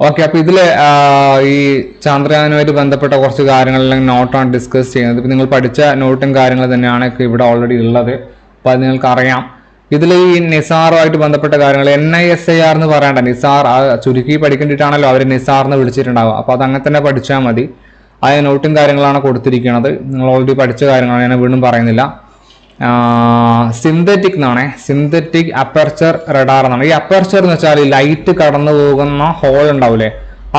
Okay, അപ്പൊ ഇതില് ഈ ചന്ദ്രയാനുമായിട്ട് ബന്ധപ്പെട്ട കുറച്ച് കാര്യങ്ങളെല്ലാം നോട്ടാണ് ഡിസ്കസ് ചെയ്യുന്നത്. ഇപ്പൊ നിങ്ങൾ പഠിച്ച നോട്ടും കാര്യങ്ങൾ തന്നെയാണ് ഇവിടെ ഓൾറെഡി ഉള്ളത്. അപ്പൊ അത് നിങ്ങൾക്ക് അറിയാം. ഇതിൽ ഈ നിസാറുമായിട്ട് ബന്ധപ്പെട്ട കാര്യങ്ങൾ NISIR എന്ന് പറയണ്ട, നിസാർ ചുരുക്കി പഠിക്കേണ്ടിയിട്ടാണല്ലോ അവർ നിസാർ എന്ന് വിളിച്ചിട്ടുണ്ടാവുക. അപ്പൊ അത് അങ്ങനെ തന്നെ പഠിച്ചാൽ മതി. ആ നോട്ടും കാര്യങ്ങളാണ് കൊടുത്തിരിക്കുന്നത്. നിങ്ങൾ ഓൾറെഡി പഠിച്ച കാര്യങ്ങളാണ്, ഞാൻ വീണ്ടും പറയുന്നില്ല. സിന്തറ്റിക് എന്നാണ്, സിന്തറ്റിക് അപ്പർച്ചർ റഡാർ എന്നാണ്. ഈ അപ്പർച്ചർ എന്ന് വെച്ചാൽ ലൈറ്റ് കടന്നു പോകുന്ന ഹോൾ ഉണ്ടാവില്ലേ,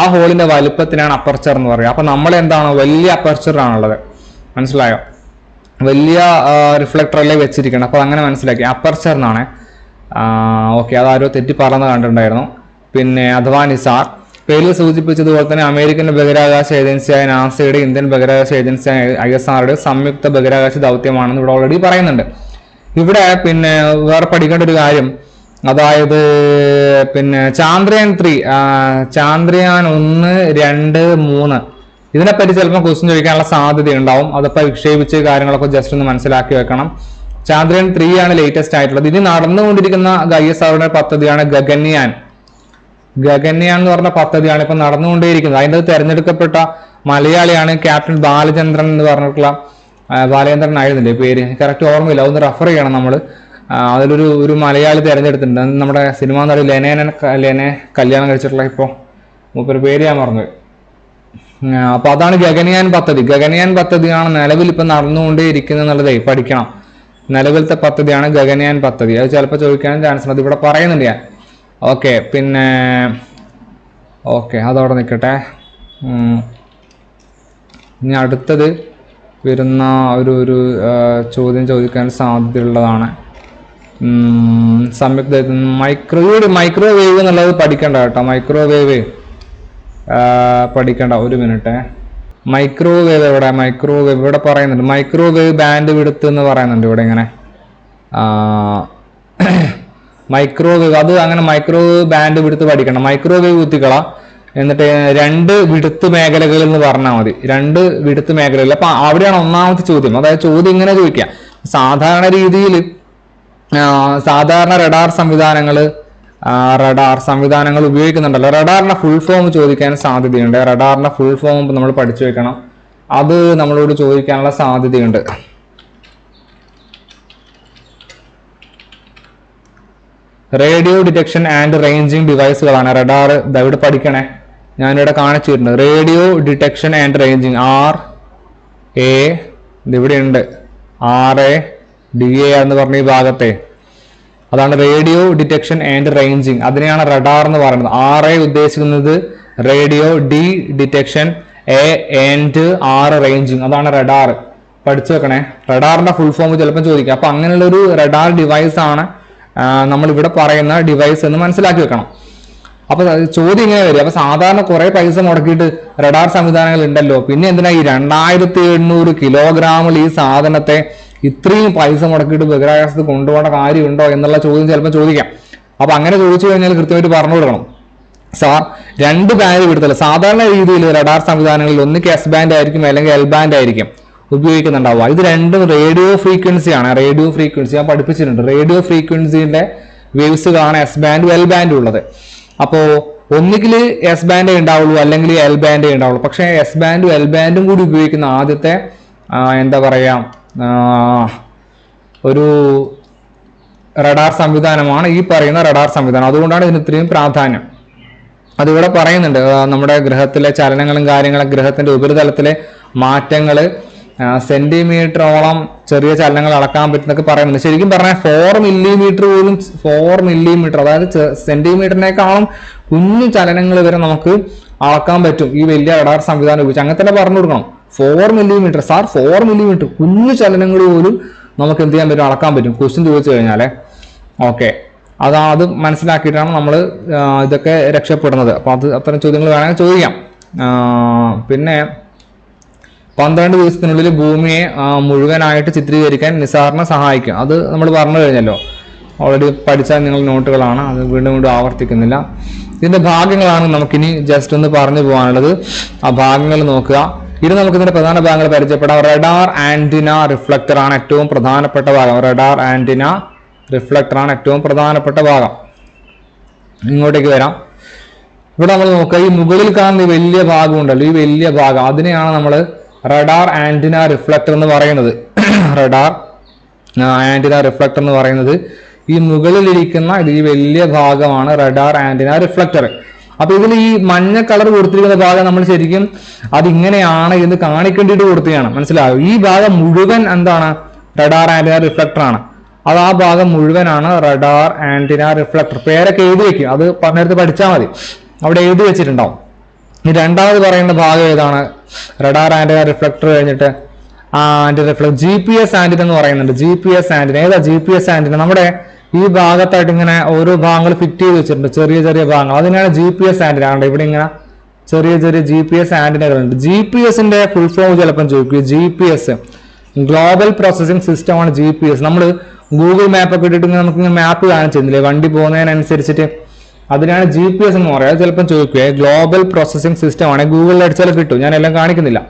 ആ ഹോളിന്റെ വലുപ്പത്തിനാണ് അപ്പർച്ചർ എന്ന് പറയുക. അപ്പൊ നമ്മൾ എന്താണ് വലിയ അപ്പർച്ചർ ആണുള്ളത്, മനസ്സിലായോ? വലിയ റിഫ്ലക്ടറല്ലേ വെച്ചിരിക്കണം. അപ്പൊ അങ്ങനെ മനസ്സിലാക്കി അപ്പർച്ചർ എന്നാണ്. ഓക്കെ, അതാരോ തെറ്റി പറഞ്ഞത് കണ്ടിട്ടുണ്ടായിരുന്നു. പിന്നെ അഥവാ നിസാർ, പേരിൽ സൂചിപ്പിച്ചതുപോലെ തന്നെ അമേരിക്കൻ ബഹിരാകാശ ഏജൻസിയായ നാസയുടെ ഇന്ത്യൻ ബഹിരാകാശ ഏജൻസിയായ ISROയുടെ സംയുക്ത ബഹിരാകാശ ദൗത്യമാണെന്ന് ഇവിടെ ഓൾറെഡി പറയുന്നുണ്ട്. ഇവിടെ പിന്നെ വേറെ പഠിക്കേണ്ട ഒരു കാര്യം, അതായത് പിന്നെ ചാന്ദ്രയാൻ 3, ചാന്ദ്രയാൻ 1, 2, 3 ഇതിനെപ്പറ്റി ചിലപ്പോൾ ക്വസ്റ്റ്യൻ ചോദിക്കാനുള്ള സാധ്യത ഉണ്ടാവും. അതപ്പോൾ വിക്ഷേപിച്ച് കാര്യങ്ങളൊക്കെ ജസ്റ്റ് ഒന്ന് മനസ്സിലാക്കി വെക്കണം. ചാന്ദ്രയാൻ 3 ആണ് ലേറ്റസ്റ്റ് ആയിട്ടുള്ളത്. ഇനി നടന്നുകൊണ്ടിരിക്കുന്ന ISROയുടെ പദ്ധതിയാണ് ഗഗൻയാൻ. ഗഗൻയാൻ എന്ന് പറഞ്ഞ പദ്ധതിയാണ് ഇപ്പൊ നടന്നുകൊണ്ടേയിരിക്കുന്നത്. അതിൻ്റെ തെരഞ്ഞെടുക്കപ്പെട്ട മലയാളിയാണ് ക്യാപ്റ്റൻ ബാലചന്ദ്രൻ എന്ന് പറഞ്ഞിട്ടുള്ള, ബാലചന്ദ്രൻ ആയിരുന്നില്ലേ പേര്, കറക്റ്റ് ഓർമ്മയില്ല, ഒന്ന് റെഫർ ചെയ്യണം നമ്മൾ. അതിലൊരു മലയാളി തിരഞ്ഞെടുത്തിട്ടുണ്ട്, നമ്മുടെ സിനിമാ നടി ലെനെ കല്യാണം കഴിച്ചിട്ടുള്ള, ഇപ്പോൾ മൂപ്പര് പേര് ഞാൻ മറന്നു. അപ്പൊ അതാണ് ഗഗൻയാൻ പദ്ധതി. ഗഗൻയാൻ പദ്ധതിയാണ് നിലവിൽ ഇപ്പൊ നടന്നുകൊണ്ടേയിരിക്കുന്നത് എന്നുള്ളതേ പഠിക്കണം. നിലവിലത്തെ പദ്ധതിയാണ് ഗഗൻയാൻ പദ്ധതി. അത് ചിലപ്പോൾ ചോദിക്കാൻ ചാൻസ് ഉണ്ട്, അത് ഇവിടെ പറയുന്നുണ്ട് ഞാൻ. ഓക്കെ, പിന്നെ ഓക്കെ അതവിടെ നിൽക്കട്ടെ. ഇനി അടുത്തത് വരുന്ന ഒരു ചോദ്യം ചോദിക്കാൻ സാധ്യതയുള്ളതാണ്. സംയുക്ത മൈക്രോവേവ് എന്നുള്ളത് പഠിക്കണ്ട കേട്ടോ. മൈക്രോവേവ് പഠിക്കണ്ട, ഒരു മിനിറ്റ്. മൈക്രോവേവ് എവിടെ? മൈക്രോവേവ് ഇവിടെ പറയുന്നുണ്ട്, മൈക്രോവേവ് ബാൻഡ് വിഡ്ത്ത് എന്ന് പറയുന്നുണ്ട് ഇവിടെ. ഇങ്ങനെ മൈക്രോവേവ്, അത് അങ്ങനെ മൈക്രോവേവ് ബാൻഡ് വിഡ്ത്ത് പഠിക്കണം. മൈക്രോവേവ് കുത്തിക്കള, എന്നിട്ട് 2 വിഡ്ത്ത് മേഖലകൾ എന്ന് പറഞ്ഞാൽ മതി. 2 വിഡ്ത്ത് മേഖലകൾ. അപ്പൊ അവിടെയാണ് ഒന്നാമത്തെ ചോദ്യം. അതായത് ചോദ്യം ഇങ്ങനെ ചോദിക്കാം. സാധാരണ രീതിയിൽ സാധാരണ റഡാർ സംവിധാനങ്ങൾ ഉപയോഗിക്കുന്നുണ്ടല്ലോ. റഡാറിന്റെ ഫുൾ ഫോം ചോദിക്കാൻ സാധ്യതയുണ്ട്. റഡാറിന്റെ ഫുൾ ഫോം നമ്മൾ പഠിച്ചു വെക്കണം. അത് നമ്മളോട് ചോദിക്കാനുള്ള സാധ്യതയുണ്ട്. റേഡിയോ ഡിറ്റക്ഷൻ ആൻഡ് റേഞ്ചിങ് ഡിവൈസുകളാണ് റഡാർ. ഇവിടെ പഠിക്കണേ, ഞാനിവിടെ കാണിച്ചിട്ടുണ്ട്. Radio detection and ranging, RA ഇതിവിടെ ഉണ്ട്, RADA എന്ന് പറഞ്ഞ ഈ ഭാഗത്തെ, അതാണ് റേഡിയോ ഡിറ്റക്ഷൻ ആൻഡ് റേഞ്ചിങ്. അതിനെയാണ് റഡാർ എന്ന് പറയുന്നത്. RA ഉദ്ദേശിക്കുന്നത് radio, D detection, A&R ranging, അതാണ് റഡാർ. പഠിച്ചു വെക്കണേ. റഡാറിന്റെ ഫുൾ ഫോം ചിലപ്പോൾ ചോദിക്കാം. അപ്പൊ അങ്ങനെയുള്ള ഒരു റഡാർ ഡിവൈസ് ആണ് നമ്മൾ ഇവിടെ പറയുന്ന ഡിവൈസ് എന്ന് മനസ്സിലാക്കി വെക്കണം. അപ്പൊ ചോദ്യം ഇങ്ങനെ വരും, അപ്പൊ സാധാരണ കുറെ പൈസ മുടക്കിയിട്ട് റഡാർ സംവിധാനങ്ങൾ ഉണ്ടല്ലോ, പിന്നെ എന്തിനാ ഈ 2800 കിലോഗ്രാമിൽ ഈ സാധനത്തെ ഇത്രയും പൈസ മുടക്കിയിട്ട് ബഹിരാകാശത്ത് കൊണ്ടുപോകേണ്ട കാര്യമുണ്ടോ എന്നുള്ള ചോദ്യം ചിലപ്പോൾ ചോദിക്കാം. അപ്പൊ അങ്ങനെ ചോദിച്ചു കഴിഞ്ഞാൽ കൃത്യമായിട്ട് പറഞ്ഞു കൊടുക്കണം. സാർ 2 ബാൻഡ് വിടുത്തല്ല. സാധാരണ രീതിയിൽ റഡാർ സംവിധാനങ്ങളിൽ ഒന്നുകിൽ S ബാൻഡ് ആയിരിക്കും, അല്ലെങ്കിൽ L ബാൻഡ് ആയിരിക്കും ഉപയോഗിക്കുന്നുണ്ടാവുക. ഇത് രണ്ടും റേഡിയോ ഫ്രീക്വൻസി ആണ്. റേഡിയോ ഫ്രീക്വൻസി ഞാൻ പഠിപ്പിച്ചിട്ടുണ്ട്. റേഡിയോ ഫ്രീക്വൻസിന്റെ വേവ്സുകളാണ് S ബാൻഡും L ബാൻഡും ഉള്ളത്. അപ്പോ ഒന്നുകിൽ S ബാൻഡേ ഉണ്ടാവുള്ളൂ, അല്ലെങ്കിൽ L ബാൻഡേ ഉണ്ടാവുള്ളൂ. പക്ഷേ S ബാൻഡും L ബാൻഡും കൂടി ഉപയോഗിക്കുന്ന ആദ്യത്തെ എന്താ പറയാ ഒരു റഡാർ സംവിധാനമാണ് ഈ പറയുന്ന റഡാർ സംവിധാനം. അതുകൊണ്ടാണ് ഇതിന് ഇത്രയും പ്രാധാന്യം. അതിവിടെ പറയുന്നുണ്ട്, നമ്മുടെ ഗ്രഹത്തിലെ ചലനങ്ങളും കാര്യങ്ങളും, ഗ്രഹത്തിന്റെ ഉപരിതലത്തിലെ മാറ്റങ്ങള്, സെന്റിമീറ്ററോളം ചെറിയ ചലനങ്ങൾ അളക്കാൻ പറ്റുന്നൊക്കെ പറയുന്നുണ്ട്. ശരിക്കും പറഞ്ഞാൽ 4 മില്ലിമീറ്റർ പോലും, 4 മില്ലിമീറ്റർ, അതായത് സെന്റിമീറ്ററിനേക്കാളും കുഞ്ഞു ചലനങ്ങൾ വരെ നമുക്ക് അളക്കാൻ പറ്റും ഈ വലിയ റഡാർ സംവിധാനം ഉപയോഗിച്ച്. അങ്ങനെ തന്നെ പറഞ്ഞു കൊടുക്കണം. 4 മില്ലിമീറ്റർ സാർ, 4 മില്ലിമീറ്റർ കുഞ്ഞു ചലനങ്ങൾ പോലും നമുക്ക് എന്ത് ചെയ്യാൻ പറ്റും, അളക്കാൻ പറ്റും ക്വസ്റ്റ്യൻ ചോദിച്ചു കഴിഞ്ഞാല്. ഓക്കെ, അത് മനസ്സിലാക്കിയിട്ടാണ് നമ്മൾ ഇതൊക്കെ രക്ഷപ്പെടുന്നത്. അപ്പൊ അത്തരം ചോദ്യങ്ങൾ വേണമെങ്കിൽ ചോദിക്കാം. പിന്നെ 12 ദിവസത്തിനുള്ളിൽ ഭൂമിയെ മുഴുവനായിട്ട് ചിത്രീകരിക്കാൻ നിസാറിനെ സഹായിക്കും. അത് നമ്മൾ പറഞ്ഞു കഴിഞ്ഞല്ലോ, ഓൾറെഡി പഠിച്ച നിങ്ങൾ നോട്ടുകളാണ്, അത് വീണ്ടും വീണ്ടും ആവർത്തിക്കുന്നില്ല. ഇതിന്റെ ഭാഗങ്ങളാണ് നമുക്കിനി ജസ്റ്റ് ഒന്ന് പറഞ്ഞു പോകാനുള്ളത്. ആ ഭാഗങ്ങൾ നോക്കുക. ഇത് നമുക്ക് ഇതിന്റെ പ്രധാന ഭാഗങ്ങൾ പരിചയപ്പെടാം. റഡാർ ആന്റിന റിഫ്ലക്ടർ ആണ് ഏറ്റവും പ്രധാനപ്പെട്ട ഭാഗം. റഡാർ ആന്റിന റിഫ്ലക്ടർ ആണ് ഏറ്റവും പ്രധാനപ്പെട്ട ഭാഗം. ഇങ്ങോട്ടേക്ക് വരാം. ഇവിടെ നമ്മൾ നോക്കുക, ഈ മുകളിൽ കാണുന്ന ഈ വലിയ ഭാഗം ഉണ്ടല്ലോ, ഈ വലിയ ഭാഗം, അതിനെയാണ് നമ്മൾ റഡാർ ആന്റിന റിഫ്ലക്ടർ എന്ന് പറയുന്നത്. റഡാർ ആന്റിന റിഫ്ലക്ടർ എന്ന് പറയുന്നത് ഈ മുകളിലിരിക്കുന്ന ഈ വലിയ ഭാഗമാണ് റഡാർ ആന്റിന റിഫ്ലക്ടർ. അപ്പൊ ഇതിൽ ഈ മഞ്ഞ കളർ കൊടുത്തിരിക്കുന്ന ഭാഗം നമ്മൾ ശരിക്കും അതിങ്ങനെയാണ് എന്ന് കാണിക്കേണ്ടിയിട്ട് കൊടുത്തതാണ്, മനസ്സിലായോ? ഈ ഭാഗം മുഴുവൻ എന്താണ്? റഡാർ ആന്റിന റിഫ്ലക്ടർ ആണ്. അത് ആ ഭാഗം മുഴുവനാണ് റഡാർ ആന്റിന റിഫ്ലക്ടർ. പേരൊക്കെ എഴുതി വെക്കും, അത് പറഞ്ഞെടുത്ത് പഠിച്ചാൽ മതി, അവിടെ എഴുതി വെച്ചിട്ടുണ്ടാവും. ഈ രണ്ടാമത് പറയുന്ന ഭാഗം ഏതാണ്? റഡാർ ആന്റിന റിഫ്ലക്ടർ കഴിഞ്ഞിട്ട് ആന്റിന റിഫ്ലക്ടർ GPS ആന്റിന എന്ന് പറയുന്നുണ്ട്. GPS ആന്റിന ഏതാ? GPS ആന്റിന നമ്മുടെ ഈ ഭാഗത്തായിട്ട് ഇങ്ങനെ ഓരോ ഭാഗങ്ങൾ ഫിറ്റ് ചെയ്ത് വെച്ചിട്ടുണ്ട്, ചെറിയ ചെറിയ ഭാഗങ്ങൾ, അതിനാണ് GPS ആന്റിന. ഉണ്ട് ഇവിടെ ഇങ്ങനെ ചെറിയ ചെറിയ GPS ആന്റിനകളുണ്ട്. GPS-ന്റെ ഫുൾ ഫോം ചിലപ്പം ചോദിക്കും. GPS ഗ്ലോബൽ പ്രോസസിംഗ് സിസ്റ്റം ആണ് GPS. നമ്മൾ ഗൂഗിൾ മാപ്പ് ഒക്കെ ഇട്ടിട്ട് നമുക്ക് ഇങ്ങനെ മാപ്പ് കാണിച്ചിരുന്നില്ലേ വണ്ടി പോകുന്നതിനനുസരിച്ചിട്ട്, അതിനാണ് GPS എന്ന് പറയുക. അത് ചിലപ്പം ചോദിക്കുക. ഗ്ലോബൽ പ്രോസസിംഗ് സിസ്റ്റം ആണ്, ഗൂഗിളിൽ അടിച്ചാൽ കിട്ടും, ഞാൻ എല്ലാം കാണിക്കുന്നില്ല.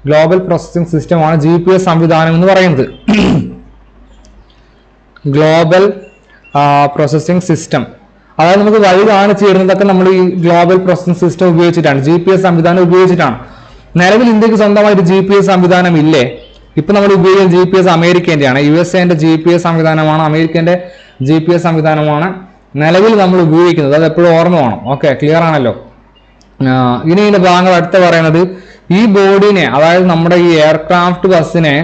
ഗ്ലോബൽ പ്രോസസിംഗ് സിസ്റ്റം ആണ് GPS സംവിധാനം എന്ന് പറയുന്നത്. ഗ്ലോബൽ പ്രോസസിംഗ് സിസ്റ്റം, അതായത് നമുക്ക് വഴി കാണിച്ചു തരുന്നതൊക്കെ നമ്മൾ ഈ ഗ്ലോബൽ പ്രോസസിംഗ് സിസ്റ്റം ഉപയോഗിച്ചിട്ടാണ്, GPS സംവിധാനം ഉപയോഗിച്ചിട്ടാണ്. നിലവിൽ ഇന്ത്യക്ക് സ്വന്തമായിട്ട് GPS സംവിധാനം ഇല്ലേ? ഇപ്പൊ നമ്മൾ ഉപയോഗിക്കുന്ന GPS അമേരിക്കേന്റെയാണ്. USA-ന്റെ GPS സംവിധാനമാണ്, അമേരിക്കന്റെ GPS സംവിധാനമാണ് നിലവിൽ നമ്മൾ ഉപയോഗിക്കുന്നത്. അത് എപ്പോഴും ഓർമ്മ വേണം. ഓക്കെ, ക്ലിയർ ആണല്ലോ? ഇനി ഇതിന്റെ ഭാഗങ്ങൾ അടുത്ത പറയുന്നത് ഈ ബോഡിനെ, അതായത് നമ്മുടെ ഈ എയർക്രാഫ്റ്റ് ബസ്സിനെ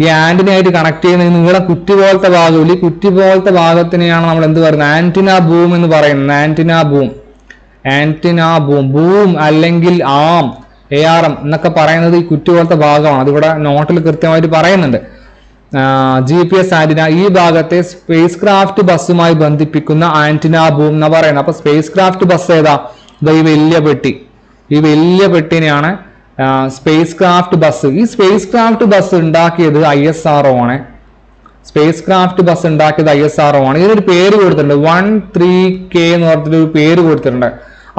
ഈ ആന്റിനയായിട്ട് കണക്ട് ചെയ്യുന്ന നിങ്ങളുടെ കുറ്റി പോലത്തെ ഭാഗം, ഈ കുറ്റി പോലത്തെ ഭാഗത്തിനെയാണ് നമ്മൾ എന്ത് പറയുന്നത്? ആന്റിന ബൂം എന്ന് പറയുന്നത്. Antenna boom, antenna boom, boom അല്ലെങ്കിൽ ARM എന്നൊക്കെ പറയുന്നത് ഈ കുറ്റി പോലത്തെ ഭാഗമാണ്. അതിവിടെ നോട്ടിൽ കൃത്യമായിട്ട് പറയുന്നുണ്ട്. GPS ആന്റിന ഈ ഭാഗത്തെ സ്പേസ് ക്രാഫ്റ്റ് ബസ്സുമായി ബന്ധിപ്പിക്കുന്ന ആന്റിന ബൂം എന്ന് പറയുന്നത്. അപ്പൊ സ്പേസ് ക്രാഫ്റ്റ് ബസ് ഏതാ? ഈ വലിയ പെട്ടി, ഈ വലിയ പെട്ടിനെയാണ് സ്പേസ് ക്രാഫ്റ്റ് ബസ്. ഈ സ്പേസ് ക്രാഫ്റ്റ് ബസ് ഉണ്ടാക്കിയത് ISRO ആണ്. സ്പേസ് ക്രാഫ്റ്റ് ബസ് ഉണ്ടാക്കിയത് ISRO ആണ്. ഇതിനൊരു പേര് കൊടുത്തിട്ടുണ്ട്, 13K എന്ന് പറഞ്ഞിട്ട് ഒരു പേര് കൊടുത്തിട്ടുണ്ട്.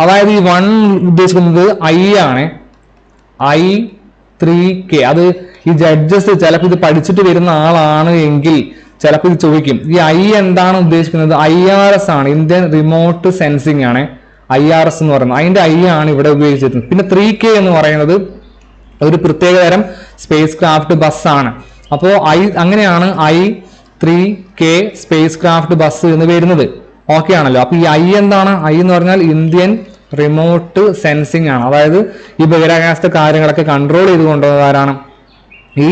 അതായത് ഈ 1 ഉദ്ദേശിക്കുന്നത് I ആണ്, I3K. അത് ഈ ജഡ്ജസ് ചിലപ്പോൾ ഇത് പഠിച്ചിട്ട് വരുന്ന ആളാണ് എങ്കിൽ ചിലപ്പോൾ ഇത് ചോദിക്കും, ഈ I എന്താണ് ഉദ്ദേശിക്കുന്നത്? IRS ആണ്, ഇന്ത്യൻ റിമോട്ട് സെൻസിങ് ആണ് IRS എന്ന് പറയുന്നത്. അതിന്റെ I ആണ് ഇവിടെ ഉപയോഗിച്ചിരുന്നത്. പിന്നെ 3K എന്ന് പറയുന്നത് ഒരു പ്രത്യേക തരം സ്പേസ് ക്രാഫ്റ്റ് ബസ് ആണ്. അപ്പോൾ അങ്ങനെയാണ് I3K സ്പേസ് ക്രാഫ്റ്റ് ബസ് എന്ന് വരുന്നത്. ഓക്കെ ആണല്ലോ? അപ്പൊ ഈ I എന്താണ്? I എന്ന് പറഞ്ഞാൽ ഇന്ത്യൻ റിമോട്ട് സെൻസിങ് ആണ്. അതായത് ഈ ബഹിരാകാശത്തെ കാര്യങ്ങളൊക്കെ കൺട്രോൾ ചെയ്ത് കൊണ്ടുപോകാനാണ് ഈ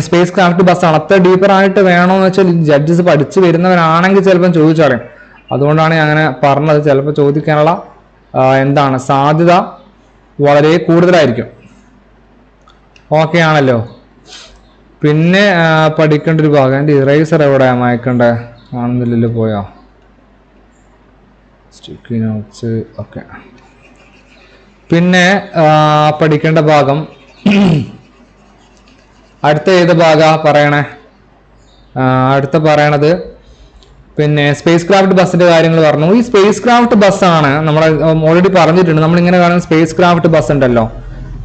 സ്പേസ് ക്രാഫ്റ്റ് ബസ് ആണ്. അത്ര ഡീപ്പർ ആയിട്ട് വേണമെന്ന് വെച്ചാൽ ജഡ്ജസ് പഠിച്ചു വരുന്നവരാണെങ്കിൽ ചിലപ്പം ചോദിച്ചറിയാം. അതുകൊണ്ടാണ് ഞാൻ അങ്ങനെ പറഞ്ഞത്. ചിലപ്പോൾ ചോദിക്കാനുള്ള എന്താണ് സാധ്യത വളരെ കൂടുതലായിരിക്കും. ഓക്കെ ആണല്ലോ? പിന്നെ പഠിക്കേണ്ട ഒരു ഭാഗം, എൻ്റെ ഇറേസർ എവിടെ മായ്ക്കണ്ടേ? കാണുന്നില്ലല്ലോ, പോയോ? Sticky notes. ഓക്കെ, പിന്നെ പഠിക്കേണ്ട ഭാഗം അടുത്ത ഏത് ഭാഗ പറയണേ? അടുത്ത പറയണത് പിന്നെ സ്പേസ് ക്രാഫ്റ്റ് ബസ്സിന്റെ കാര്യങ്ങൾ പറഞ്ഞു. ഈ സ്പേസ് ക്രാഫ്റ്റ് ബസ്സാണ് നമ്മൾ ഓൾറെഡി പറഞ്ഞിട്ടുണ്ട്. നമ്മൾ ഇങ്ങനെ കാണുന്ന സ്പേസ് ക്രാഫ്റ്റ് ബസ് ഉണ്ടല്ലോ,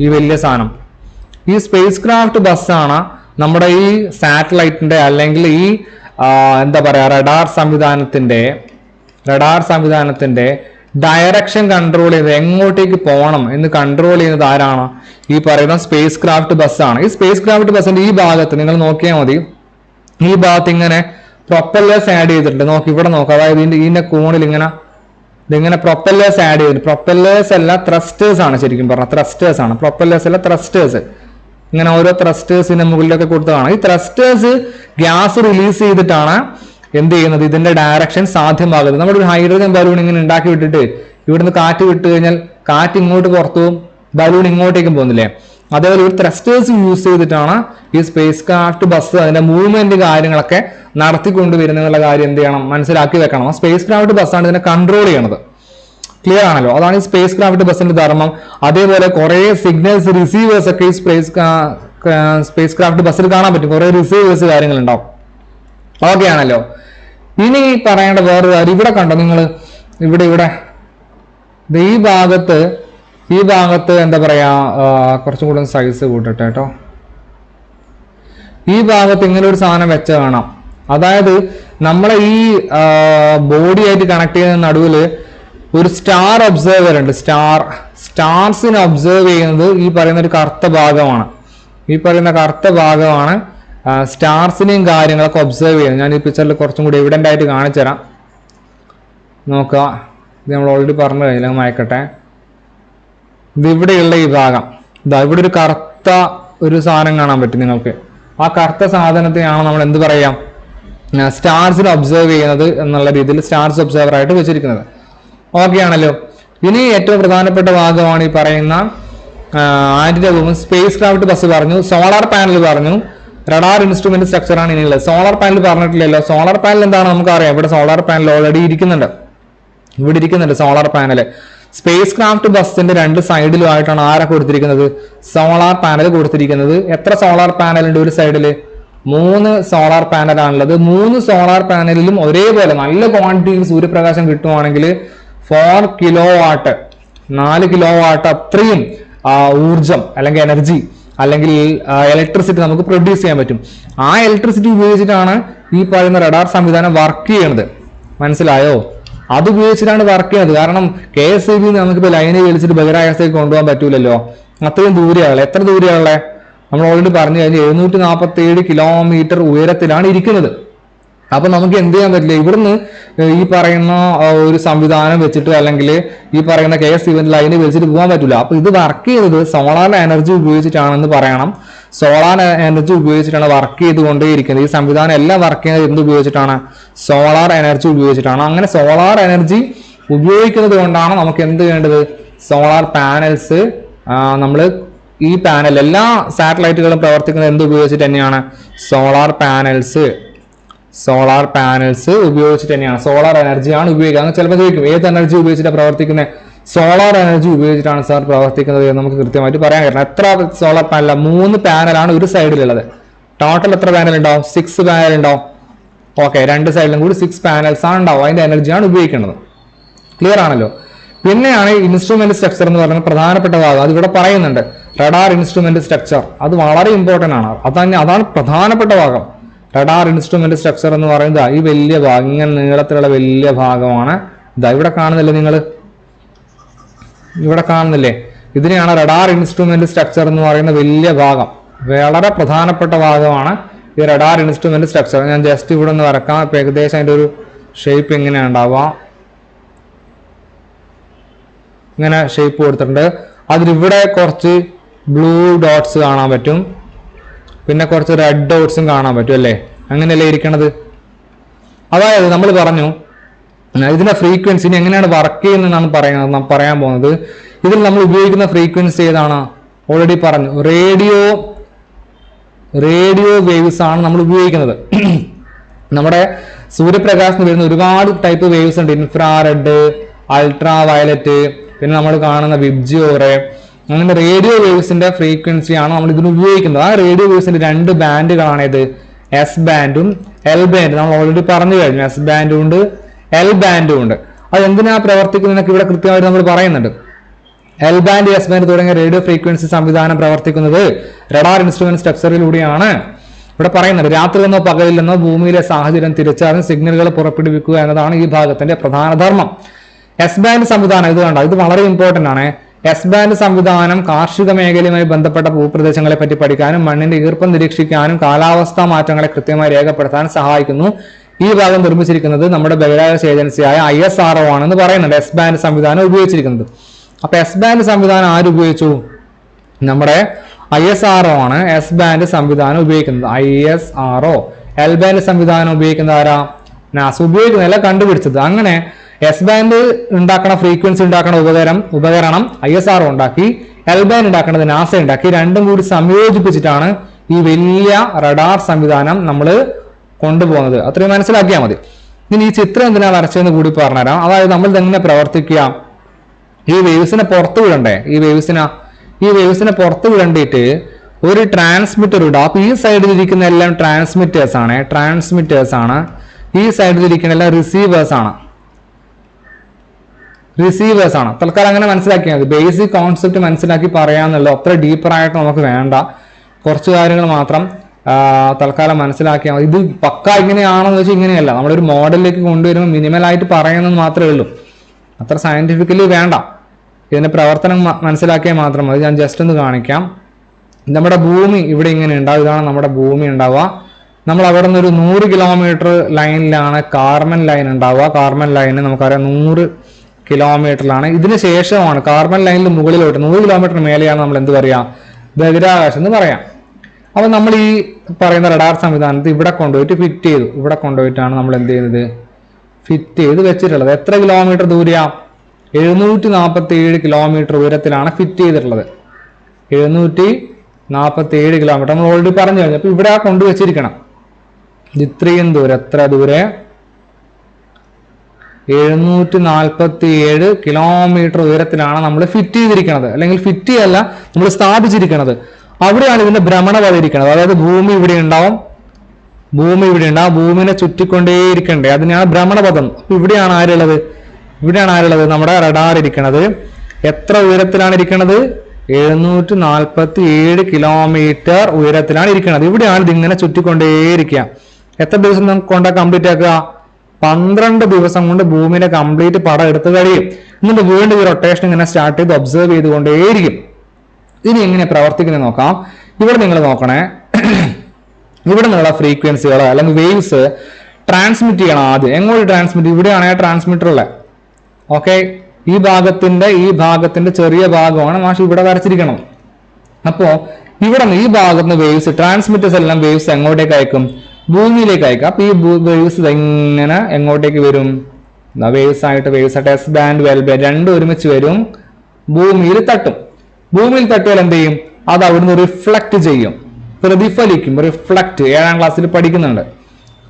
ഈ വലിയ സാധനം, ഈ സ്പേസ് ക്രാഫ്റ്റ് ബസ്സാണ് നമ്മുടെ ഈ സാറ്റലൈറ്റിന്റെ അല്ലെങ്കിൽ ഈ എന്താ പറയാ റഡാർ സംവിധാനത്തിന്റെ ഡയറക്ഷൻ കൺട്രോൾ ചെയ്ത് എങ്ങോട്ടേക്ക് പോകണം എന്ന് കൺട്രോൾ ചെയ്യുന്നത് ആരാണ്? ഈ പറയുന്ന സ്പേസ് ക്രാഫ്റ്റ് ബസ്സാണ്. ഈ സ്പേസ് ക്രാഫ്റ്റ് ബസ്സിന്റെ ഈ ഭാഗത്ത് നിങ്ങൾ നോക്കിയാൽ മതി, ഈ ഭാഗത്ത് ഇങ്ങനെ പ്രൊപ്പല്ലേഴ്സ് ആഡ് ചെയ്തിട്ടുണ്ട്. നോക്കി ഇവിടെ നോക്കാം, അതായത് ഇതിന്റെ കോണിൽ ഇതിങ്ങനെ പ്രൊപ്പല്ലേഴ്സ് ആഡ് ചെയ്തിട്ടുണ്ട്. പ്രൊപ്പല്ലേഴ്സ് അല്ല, ത്രസ്റ്റേഴ്സ് ആണ് ശരിക്കും പറഞ്ഞാൽ, ത്രസ്റ്റേഴ്സ് ആണ്, പ്രൊപ്പല്ലേഴ്സ് അല്ല, ത്രസ്റ്റേഴ്സ്. ഇങ്ങനെ ഓരോ ത്രസ്റ്റേഴ്സിന്റെ മുകളിലൊക്കെ കൊടുത്തതാണ്. ഈ ത്രസ്റ്റേഴ്സ് ഗ്യാസ് റിലീസ് ചെയ്തിട്ടാണ് എന്ത് ചെയ്യുന്നത്? ഇതിന്റെ ഡയറക്ഷൻ സാധ്യമാകുന്നത്. നമ്മുടെ ഒരു ഹൈഡ്രജൻ ബലൂൺ ഇങ്ങനെ ഉണ്ടാക്കി വിട്ടിട്ട് ഇവിടുന്ന് കാറ്റ് വിട്ട് കഴിഞ്ഞാൽ കാറ്റ് ഇങ്ങോട്ട് പുറത്തും ബലൂൺ ഇങ്ങോട്ടേക്കും പോകുന്നില്ലേ? അതേപോലെ ഒരു ത്രസ്റ്റേഴ്സ് യൂസ് ചെയ്തിട്ടാണ് ഈ സ്പേസ് ക്രാഫ്റ്റ് ബസ് അതിന്റെ മൂവ്മെന്റ് കാര്യങ്ങളൊക്കെ നടത്തിക്കൊണ്ടുവരുന്നുള്ള കാര്യം എന്ത് ചെയ്യണം? മനസ്സിലാക്കി വെക്കണം. സ്പേസ് ക്രാഫ്റ്റ് ബസ്സാണ് ഇതിനെ കൺട്രോൾ ചെയ്യണത്. ക്ലിയർ ആണല്ലോ? അതാണ് ഈ സ്പേസ് ക്രാഫ്റ്റ് ബസ്സിന്റെ ധർമ്മം. അതേപോലെ കുറെ സിഗ്നൽസ് റിസീവേഴ്സ് ഒക്കെ ഈ സ്പേസ് ക്രാഫ്റ്റ് ബസ്സിൽ കാണാൻ പറ്റും. കുറെ റിസീവേഴ്സ് കാര്യങ്ങൾ ഉണ്ടാവും. ഓക്കെ ആണല്ലോ? ഇനി പറയേണ്ട വേറൊരു കാര്യം, ഇവിടെ കണ്ടോ നിങ്ങൾ, ഇവിടെ ഈ ഭാഗത്ത് എന്താ പറയാ, കുറച്ചും കൂടെ സൈസ് കൂട്ടട്ടെ കേട്ടോ. ഈ ഭാഗത്ത് ഇങ്ങനെ ഒരു സാധനം വെച്ച കാണാം. അതായത് നമ്മളെ ഈ ബോഡി ആയിട്ട് കണക്ട് ചെയ്യുന്ന നടുവിൽ ഒരു സ്റ്റാർ ഒബ്സർവർ ഉണ്ട്. സ്റ്റാർസിനെ ഒബ്സർവ് ചെയ്യുന്നത് ഈ പറയുന്ന ഒരു കറുത്ത ഭാഗമാണ്. ഈ പറയുന്ന കറുത്ത ഭാഗമാണ് സ്റ്റാർസിനെയും കാര്യങ്ങളൊക്കെ ഒബ്സർവ് ചെയ്യുന്നത്. ഞാൻ ഈ പിക്ചറിൽ കുറച്ചും കൂടി എവിഡന്റ് ആയിട്ട് കാണിച്ചു തരാം. നോക്കുക, ഇത് നമ്മൾ ഓൾറെഡി പറഞ്ഞു കഴിഞ്ഞില്ല, മയക്കട്ടെ. ഇത് ഇവിടെയുള്ള ഈ ഭാഗം, ഇതാ ഇവിടെ ഒരു കറുത്ത ഒരു സാധനം കാണാൻ പറ്റും നിങ്ങൾക്ക്. ആ കറുത്ത സാധനത്തെയാണ് നമ്മൾ എന്ത് പറയാം, സ്റ്റാർസിനെ ഒബ്സർവ് ചെയ്യുന്നത് എന്നുള്ള രീതിയിൽ സ്റ്റാർസ് ഒബ്സർവർ ആയിട്ട് വെച്ചിരിക്കുന്നത്. ഓക്കെ ആണല്ലോ. ഇനി ഏറ്റവും പ്രധാനപ്പെട്ട ഭാഗമാണ് ഈ പറയുന്ന antenna boom. Spacecraft bus പറഞ്ഞു, സോളാർ പാനൽ പറഞ്ഞു, റഡാർ ഇൻസ്ട്രുമെന്റ് സ്ട്രക്ചർ ആണ് ഇനിയുള്ളത്. സോളാർ പാനൽ പറഞ്ഞിട്ടില്ലല്ലോ. സോളാർ പാനൽ എന്താണ് നമുക്കറിയാം. ഇവിടെ സോളാർ പാനൽ ഓൾറെഡി ഇരിക്കുന്നുണ്ട്. ഇവിടെ ഇരിക്കുന്നുണ്ട് സോളാർ പാനൽ. സ്പേസ് ക്രാഫ്റ്റ് ബസിന്റെ രണ്ട് സൈഡിലുമായിട്ടാണ് ആരെ കൊടുത്തിരിക്കുന്നത്, സോളാർ പാനൽ കൊടുത്തിരിക്കുന്നത്. എത്ര സോളാർ പാനൽ ഉണ്ട് ഒരു സൈഡിൽ? 3 സോളാർ പാനലാണുള്ളത്. 3 സോളാർ പാനലിലും ഒരേപോലെ നല്ല ക്വാണ്ടിറ്റിയിൽ സൂര്യപ്രകാശം കിട്ടുവാണെങ്കിൽ 4 കിലോ വാട്ട്, 4 കിലോ വാട്ട് അത്രയും ഊർജം അല്ലെങ്കിൽ എനർജി അല്ലെങ്കിൽ ഇലക്ട്രിസിറ്റി നമുക്ക് പ്രൊഡ്യൂസ് ചെയ്യാൻ പറ്റും. ആ ഇലക്ട്രിസിറ്റി ഉപയോഗിച്ചിട്ടാണ് ഈ പറയുന്ന റഡാർ സംവിധാനം വർക്ക് ചെയ്യുന്നത്. മനസ്സിലായോ? അത് ഉപയോഗിച്ചിട്ടാണ് വർക്ക് ചെയ്യുന്നത്. കാരണം KSEB നമുക്കിപ്പോൾ ലൈന് വലിച്ചിട്ട് ബഹിരാകാശത്തേക്ക് കൊണ്ടുപോകാൻ പറ്റൂലല്ലോ. അത്രയും ദൂരെയാണല്ലേ. എത്ര ദൂരെയാണല്ലേ? നമ്മൾ ഓൾറെഡി പറഞ്ഞു കഴിഞ്ഞാൽ 747 കിലോമീറ്റർ ഉയരത്തിലാണ് ഇരിക്കുന്നത്. അപ്പൊ നമുക്ക് എന്ത് ചെയ്യാൻ പറ്റില്ല, ഇവിടുന്ന് ഈ പറയുന്ന ഒരു സംവിധാനം വെച്ചിട്ട് അല്ലെങ്കിൽ ഈ പറയുന്ന KSEB ലൈന് വെച്ചിട്ട് പോകാൻ പറ്റില്ല. അപ്പൊ ഇത് വർക്ക് ചെയ്തത് സോളാർ എനർജി ഉപയോഗിച്ചിട്ടാണെന്ന് പറയണം. സോളാർ എനർജി ഉപയോഗിച്ചിട്ടാണ് വർക്ക് ചെയ്തുകൊണ്ടേയിരിക്കുന്നത്. ഈ സംവിധാനം എല്ലാം വർക്ക് ചെയ്യുന്നത് എന്ത് ഉപയോഗിച്ചിട്ടാണ്? സോളാർ എനർജി ഉപയോഗിച്ചിട്ടാണ്. അങ്ങനെ സോളാർ എനർജി ഉപയോഗിക്കുന്നത് കൊണ്ടാണ് നമുക്ക് എന്ത് വേണ്ടത്, സോളാർ പാനൽസ്. നമ്മൾ ഈ പാനൽ എല്ലാ സാറ്റലൈറ്റുകളും പ്രവർത്തിക്കുന്നത് എന്ത് ഉപയോഗിച്ചിട്ട് തന്നെയാണ്? സോളാർ പാനൽസ് ഉപയോഗിച്ചിട്ട് തന്നെയാണ്. സോളാർ എനർജിയാണ് ഉപയോഗിക്കുക. അങ്ങനെ ചിലപ്പോൾ ചോദിക്കും ഏത് എനർജി ഉപയോഗിച്ചിട്ടാണ് പ്രവർത്തിക്കുന്നത്? സോളാർ എനർജി ഉപയോഗിച്ചിട്ടാണ് സാർ പ്രവർത്തിക്കുന്നത് എന്ന് നമുക്ക് കൃത്യമായിട്ട് പറയാൻ കഴിയണം. എത്ര സോളാർ പാനലാണ്? 3 പാനലാണ് ഒരു സൈഡിലുള്ളത്. ടോട്ടൽ എത്ര പാനൽ ഉണ്ടാവും? 6 പാനൽ ഉണ്ടാവും. ഓക്കെ, 2 സൈഡിലും കൂടി 6 പാനൽസ് ആണ് ഉണ്ടാവും. അതിന്റെ എനർജിയാണ് ഉപയോഗിക്കുന്നത്. ക്ലിയർ ആണല്ലോ. പിന്നെയാണ് ഇൻസ്ട്രുമെന്റ് സ്ട്രക്ചർ എന്ന് പറയുന്നത് പ്രധാനപ്പെട്ട ഭാഗം. അത് ഇവിടെ പറയുന്നുണ്ട്, റഡാർ ഇൻസ്ട്രുമെന്റ് സ്ട്രക്ചർ. അത് വളരെ ഇമ്പോർട്ടന്റ് ആണ്. അതാണ് പ്രധാനപ്പെട്ട ഭാഗം. റഡാർ ഇൻസ്ട്രുമെന്റ് സ്ട്രക്ചർ എന്ന് പറയുന്നത് ഈ വലിയ ഭാഗം, ഇങ്ങനെ നീളത്തിലുള്ള വലിയ ഭാഗമാണ്. ഇതാ ഇവിടെ കാണുന്നില്ലേ നിങ്ങൾ? ഇവിടെ കാണുന്നില്ലേ? ഇതിനെയാണ് റഡാർ ഇൻസ്ട്രുമെന്റ് സ്ട്രക്ചർ എന്ന് പറയുന്ന വലിയ ഭാഗം. വളരെ പ്രധാനപ്പെട്ട ഭാഗമാണ് ഈ റഡാർ ഇൻസ്ട്രുമെന്റ് സ്ട്രക്ചർ. ഞാൻ ജസ്റ്റ് ഇവിടെ ഒന്ന് വരക്കാം. ഇപ്പൊ ഏകദേശം അതിന്റെ ഒരു ഷേപ്പ് എങ്ങനെയാണ് ഉണ്ടാവുക, ഇങ്ങനെ ഷേപ്പ് കൊടുത്തിട്ടുണ്ട്. അതിലിവിടെ കുറച്ച് ബ്ലൂ ഡോട്ട്സ് കാണാൻ പറ്റും, പിന്നെ കുറച്ച് റെഡ് ഡോട്ട്സും കാണാൻ പറ്റും അല്ലേ? അങ്ങനെയല്ലേ ഇരിക്കണത്? അതായത് നമ്മൾ പറഞ്ഞു ഇതിന്റെ ഫ്രീക്വൻസി എങ്ങനെയാണ് വർക്ക് ചെയ്യുന്നതെന്നാണ് പറയാൻ പോകുന്നത്. ഇതിൽ നമ്മൾ ഉപയോഗിക്കുന്ന ഫ്രീക്വൻസി ഏതാണ്? ഓൾറെഡി പറഞ്ഞു, റേഡിയോ വേവ്സ് ആണ് നമ്മൾ ഉപയോഗിക്കുന്നത്. നമ്മുടെ സൂര്യപ്രകാശത്തിന് വരുന്ന ഒരുപാട് ടൈപ്പ് വേവ്സ് ഉണ്ട്. ഇൻഫ്രാറെഡ്, അൾട്രാ വയലറ്റ്, പിന്നെ നമ്മൾ കാണുന്ന വിബ്ജിയോറെ. അങ്ങനെ റേഡിയോ വേവ്സിന്റെ ഫ്രീക്വൻസിയാണ് നമ്മൾ ഇതിന് ഉപയോഗിക്കുന്നത്. ആ റേഡിയോ വേവ്സിന്റെ 2 ബാൻഡുകളാണ് ഇത്, എസ് ബാൻഡും എൽ ബാൻഡും. നമ്മൾ ഓൾറെഡി പറഞ്ഞു കഴിഞ്ഞു, എസ് ബാൻഡും ഉണ്ട്, എൽ ബാൻഡും ഉണ്ട്. അത് എന്തിനാ പ്രവർത്തിക്കുന്നതൊക്കെ ഇവിടെ കൃത്യമായിട്ട് നമ്മൾ പറയുന്നുണ്ട്. എൽ ബാൻഡ്, എസ് ബാൻഡ് തുടങ്ങിയ റേഡിയോ ഫ്രീക്വൻസി സംവിധാനം പ്രവർത്തിക്കുന്നത് റഡാർ ഇൻസ്ട്രുമെന്റ് സ്ട്രക്ചറിലൂടെയാണ്. ഇവിടെ പറയുന്നത് രാത്രിയിലെന്നോ പകലിലെന്നോ ഭൂമിയിലെ സാഹചര്യം തിരിച്ചറിഞ്ഞ് സിഗ്നലുകൾ പുറപ്പെടുവിക്കുക എന്നതാണ് ഈ ഭാഗത്തിന്റെ പ്രധാന ധർമ്മം. എസ് ബാൻഡ് സംവിധാനം ഇത് കണ്ട, ഇത് വളരെ ഇമ്പോർട്ടന്റ് ആണ്. എസ് ബാൻഡ് സംവിധാനം കാർഷിക മേഖലയുമായി ബന്ധപ്പെട്ട ഭൂപ്രദേശങ്ങളെ പറ്റി പഠിക്കാനും മണ്ണിന്റെ ഈർപ്പം നിരീക്ഷിക്കാനും കാലാവസ്ഥാ മാറ്റങ്ങളെ കൃത്യമായി രേഖപ്പെടുത്താനും സഹായിക്കുന്നു. ഈ ഭാഗം നിർമ്മിച്ചിരിക്കുന്നത് നമ്മുടെ ബഹിരാകാശ ഏജൻസിയായ ISRO ആണെന്ന് പറയുന്നുണ്ട് എസ് ബാൻഡ് സംവിധാനം ഉപയോഗിച്ചിരിക്കുന്നത്. അപ്പൊ എസ് ബാൻഡ് സംവിധാനം ആരുപയോഗിച്ചു? നമ്മുടെ ISRO ആണ് എസ് ബാൻഡ് സംവിധാനം ഉപയോഗിക്കുന്നത്. ISRO. എൽ ബാൻഡ് സംവിധാനം ഉപയോഗിക്കുന്നത് ആരാ? നാസ ഉപയോഗിക്കുന്നതല്ല, കണ്ടുപിടിച്ചത്. അങ്ങനെ എസ് ബാൻഡ് ഉണ്ടാക്കണ ഫ്രീക്വൻസി ഉണ്ടാക്കണ ഉപകരണം ISRO ഉണ്ടാക്കി, എൽ ബാൻഡ് ഉണ്ടാക്കുന്നത് നാസ ഉണ്ടാക്കി. രണ്ടും കൂടി സംയോജിപ്പിച്ചിട്ടാണ് ഈ വലിയ റഡാർ സംവിധാനം നമ്മൾ കൊണ്ടുപോകുന്നത്. അത്രയും മനസ്സിലാക്കിയാൽ മതി. ഇനി ഈ ചിത്രം എന്തിനാ വരച്ചതെന്ന് കൂടി പറഞ്ഞുതരാം. അതായത് നമ്മൾ ഇതെങ്ങനെ പ്രവർത്തിക്കുക, ഈ വേവ്സിനെ പുറത്തു വിടണ്ടേ? ഈ വേവ്സിനെ പുറത്തു വിടണ്ടിട്ട് ഒരു ട്രാൻസ്മിറ്റർ ഉണ്ട്. അപ്പൊ ഈ സൈഡിലിരിക്കുന്ന എല്ലാം ട്രാൻസ്മിറ്റേഴ്സ് ആണ്. ഈ സൈഡിലിരിക്കുന്ന എല്ലാം റിസീവേഴ്സ് ആണ്. തൽക്കാലം അങ്ങനെ മനസ്സിലാക്കിയാൽ മതി. ബേസിക് കോൺസെപ്റ്റ് മനസ്സിലാക്കി പറയാന്നുള്ളൂ. അത്ര ഡീപ്പറായിട്ട് നമുക്ക് വേണ്ട. കുറച്ച് കാര്യങ്ങൾ മാത്രം തൽക്കാലം മനസ്സിലാക്കിയാൽ മതി. ഇത് പക്ക ഇങ്ങനെയാണെന്ന് വെച്ചാൽ ഇങ്ങനെയല്ല. നമ്മളൊരു മോഡലിലേക്ക് കൊണ്ടുവരുമ്പോൾ മിനിമലായിട്ട് പറയുന്നത് മാത്രമേ ഉള്ളൂ. അത്ര സയന്റിഫിക്കലി വേണ്ട, ഇതിന്റെ പ്രവർത്തനം മനസ്സിലാക്കിയാൽ മാത്രം മതി. ഞാൻ ജസ്റ്റ് ഒന്ന് കാണിക്കാം. നമ്മുടെ ഭൂമി ഇവിടെ ഇങ്ങനെ ഉണ്ടാവും, ഇതാണ് നമ്മുടെ ഭൂമി ഉണ്ടാവുക. നമ്മൾ അവിടെ നിന്ന് ഒരു 100 കിലോമീറ്റർ ലൈനിലാണ് കാർമൻ ലൈൻ ഉണ്ടാവുക. കാർമൻ ലൈന് നമുക്കറിയാം 100 കിലോമീറ്ററിലാണ്. ഇതിന് ശേഷമാണ് കാർമൻ ലൈനിൽ മുകളിലോട്ട് 100 കിലോമീറ്റർ മേലെയാണ് നമ്മൾ എന്ത് പറയാ, ബഹിരാകാശം എന്ന് പറയാം. അപ്പൊ നമ്മൾ ഈ പറയുന്ന റഡാർ സംവിധാനത്ത് ഇവിടെ കൊണ്ടുപോയിട്ട് ഫിറ്റ് ചെയ്തു. ഇവിടെ കൊണ്ടുപോയിട്ടാണ് നമ്മൾ എന്ത് ചെയ്യുന്നത്, ഫിറ്റ് ചെയ്ത് വെച്ചിട്ടുള്ളത്. എത്ര കിലോമീറ്റർ ദൂരെയാ, 747 കിലോമീറ്റർ ഉയരത്തിലാണ് ഫിറ്റ് ചെയ്തിട്ടുള്ളത്. 747 കിലോമീറ്റർ നമ്മൾ ഓൾറെഡി പറഞ്ഞു കഴിഞ്ഞു. അപ്പൊ ഇവിടെ കൊണ്ടുവച്ചിരിക്കണം. ഇത്രയും ദൂരം, എത്ര ദൂരെ, 747 കിലോമീറ്റർ ഉയരത്തിലാണ് നമ്മൾ ഫിറ്റ് ചെയ്തിരിക്കുന്നത്. അല്ലെങ്കിൽ ഫിറ്റ് ചെയ്യല്ല, നമ്മൾ സ്ഥാപിച്ചിരിക്കുന്നത്. അവിടെയാണ് ഇതിന്റെ ഭ്രമണപഥം ഇരിക്കുന്നത്. അതായത് ഭൂമി ഇവിടെ ഉണ്ടാവും, ഭൂമിനെ ചുറ്റിക്കൊണ്ടേയിരിക്കണ്ടേ, അതിനാണ് ഭ്രമണപഥം. അപ്പൊ ഇവിടെയാണ് ആരുള്ളത്, നമ്മുടെ റഡാർ ഇരിക്കുന്നത്. എത്ര ഉയരത്തിലാണ് ഇരിക്കുന്നത്, 747 കിലോമീറ്റർ ഉയരത്തിലാണ് ഇരിക്കുന്നത്. ഇവിടെയാണ് ഇതിങ്ങനെ ചുറ്റിക്കൊണ്ടേയിരിക്കുക. എത്ര ദിവസം കൊണ്ട് കംപ്ലീറ്റ് ആക്കുക, 12 ദിവസം കൊണ്ട് ഭൂമിയുടെ കംപ്ലീറ്റ് പടം എടുത്ത് കഴിയും. എന്നിട്ട് വീണ്ടും ഈ റൊട്ടേഷൻ ഇങ്ങനെ സ്റ്റാർട്ട് ചെയ്ത് ഒബ്സർവ് ചെയ്തുകൊണ്ടേയിരിക്കും. ഇനി എങ്ങനെ പ്രവർത്തിക്കുന്നത് നോക്കാം. ഇവിടെ നിങ്ങൾ നോക്കണേ, ഇവിടെ നിന്നുള്ള ഫ്രീക്വൻസികൾ അല്ലെങ്കിൽ വേവ്സ് ട്രാൻസ്മിറ്റ് ചെയ്യണം. ആദ്യം എങ്ങോട്ട് ട്രാൻസ്മിറ്റ്, ഇവിടെയാണ് ട്രാൻസ്മിറ്റർ ഉള്ളത്. ഓക്കെ, ഈ ഭാഗത്തിന്റെ ചെറിയ ഭാഗമാണ് മാഷ് ഇവിടെ വരച്ചിരിക്കണം. അപ്പോ ഇവിടെ നിന്ന് ഈ ഭാഗത്ത് വേവ്സ്, ട്രാൻസ്മിറ്റേഴ്സ് എല്ലാം വേവ്സ് എങ്ങോട്ടേക്ക് അയക്കും, ഭൂമിയിലേക്ക് അയക്കും. അപ്പൊ ഈ വേവ്സ് എങ്ങനെ എങ്ങോട്ടേക്ക് വരും, വേവ്സ് ആയിട്ട് എസ് ബാൻഡ് വെൽ ബാൻഡ് രണ്ടും ഒരുമിച്ച് വരും, ഭൂമിയിൽ തട്ടും. ഭൂമിയിൽ തട്ടിയാൽ എന്ത് ചെയ്യും, അത് അവിടുന്ന് റിഫ്ലക്ട് ചെയ്യും, പ്രതിഫലിക്കും. റിഫ്ലക്ട് 7ാം ക്ലാസ്സിൽ പഠിക്കുന്നുണ്ട്.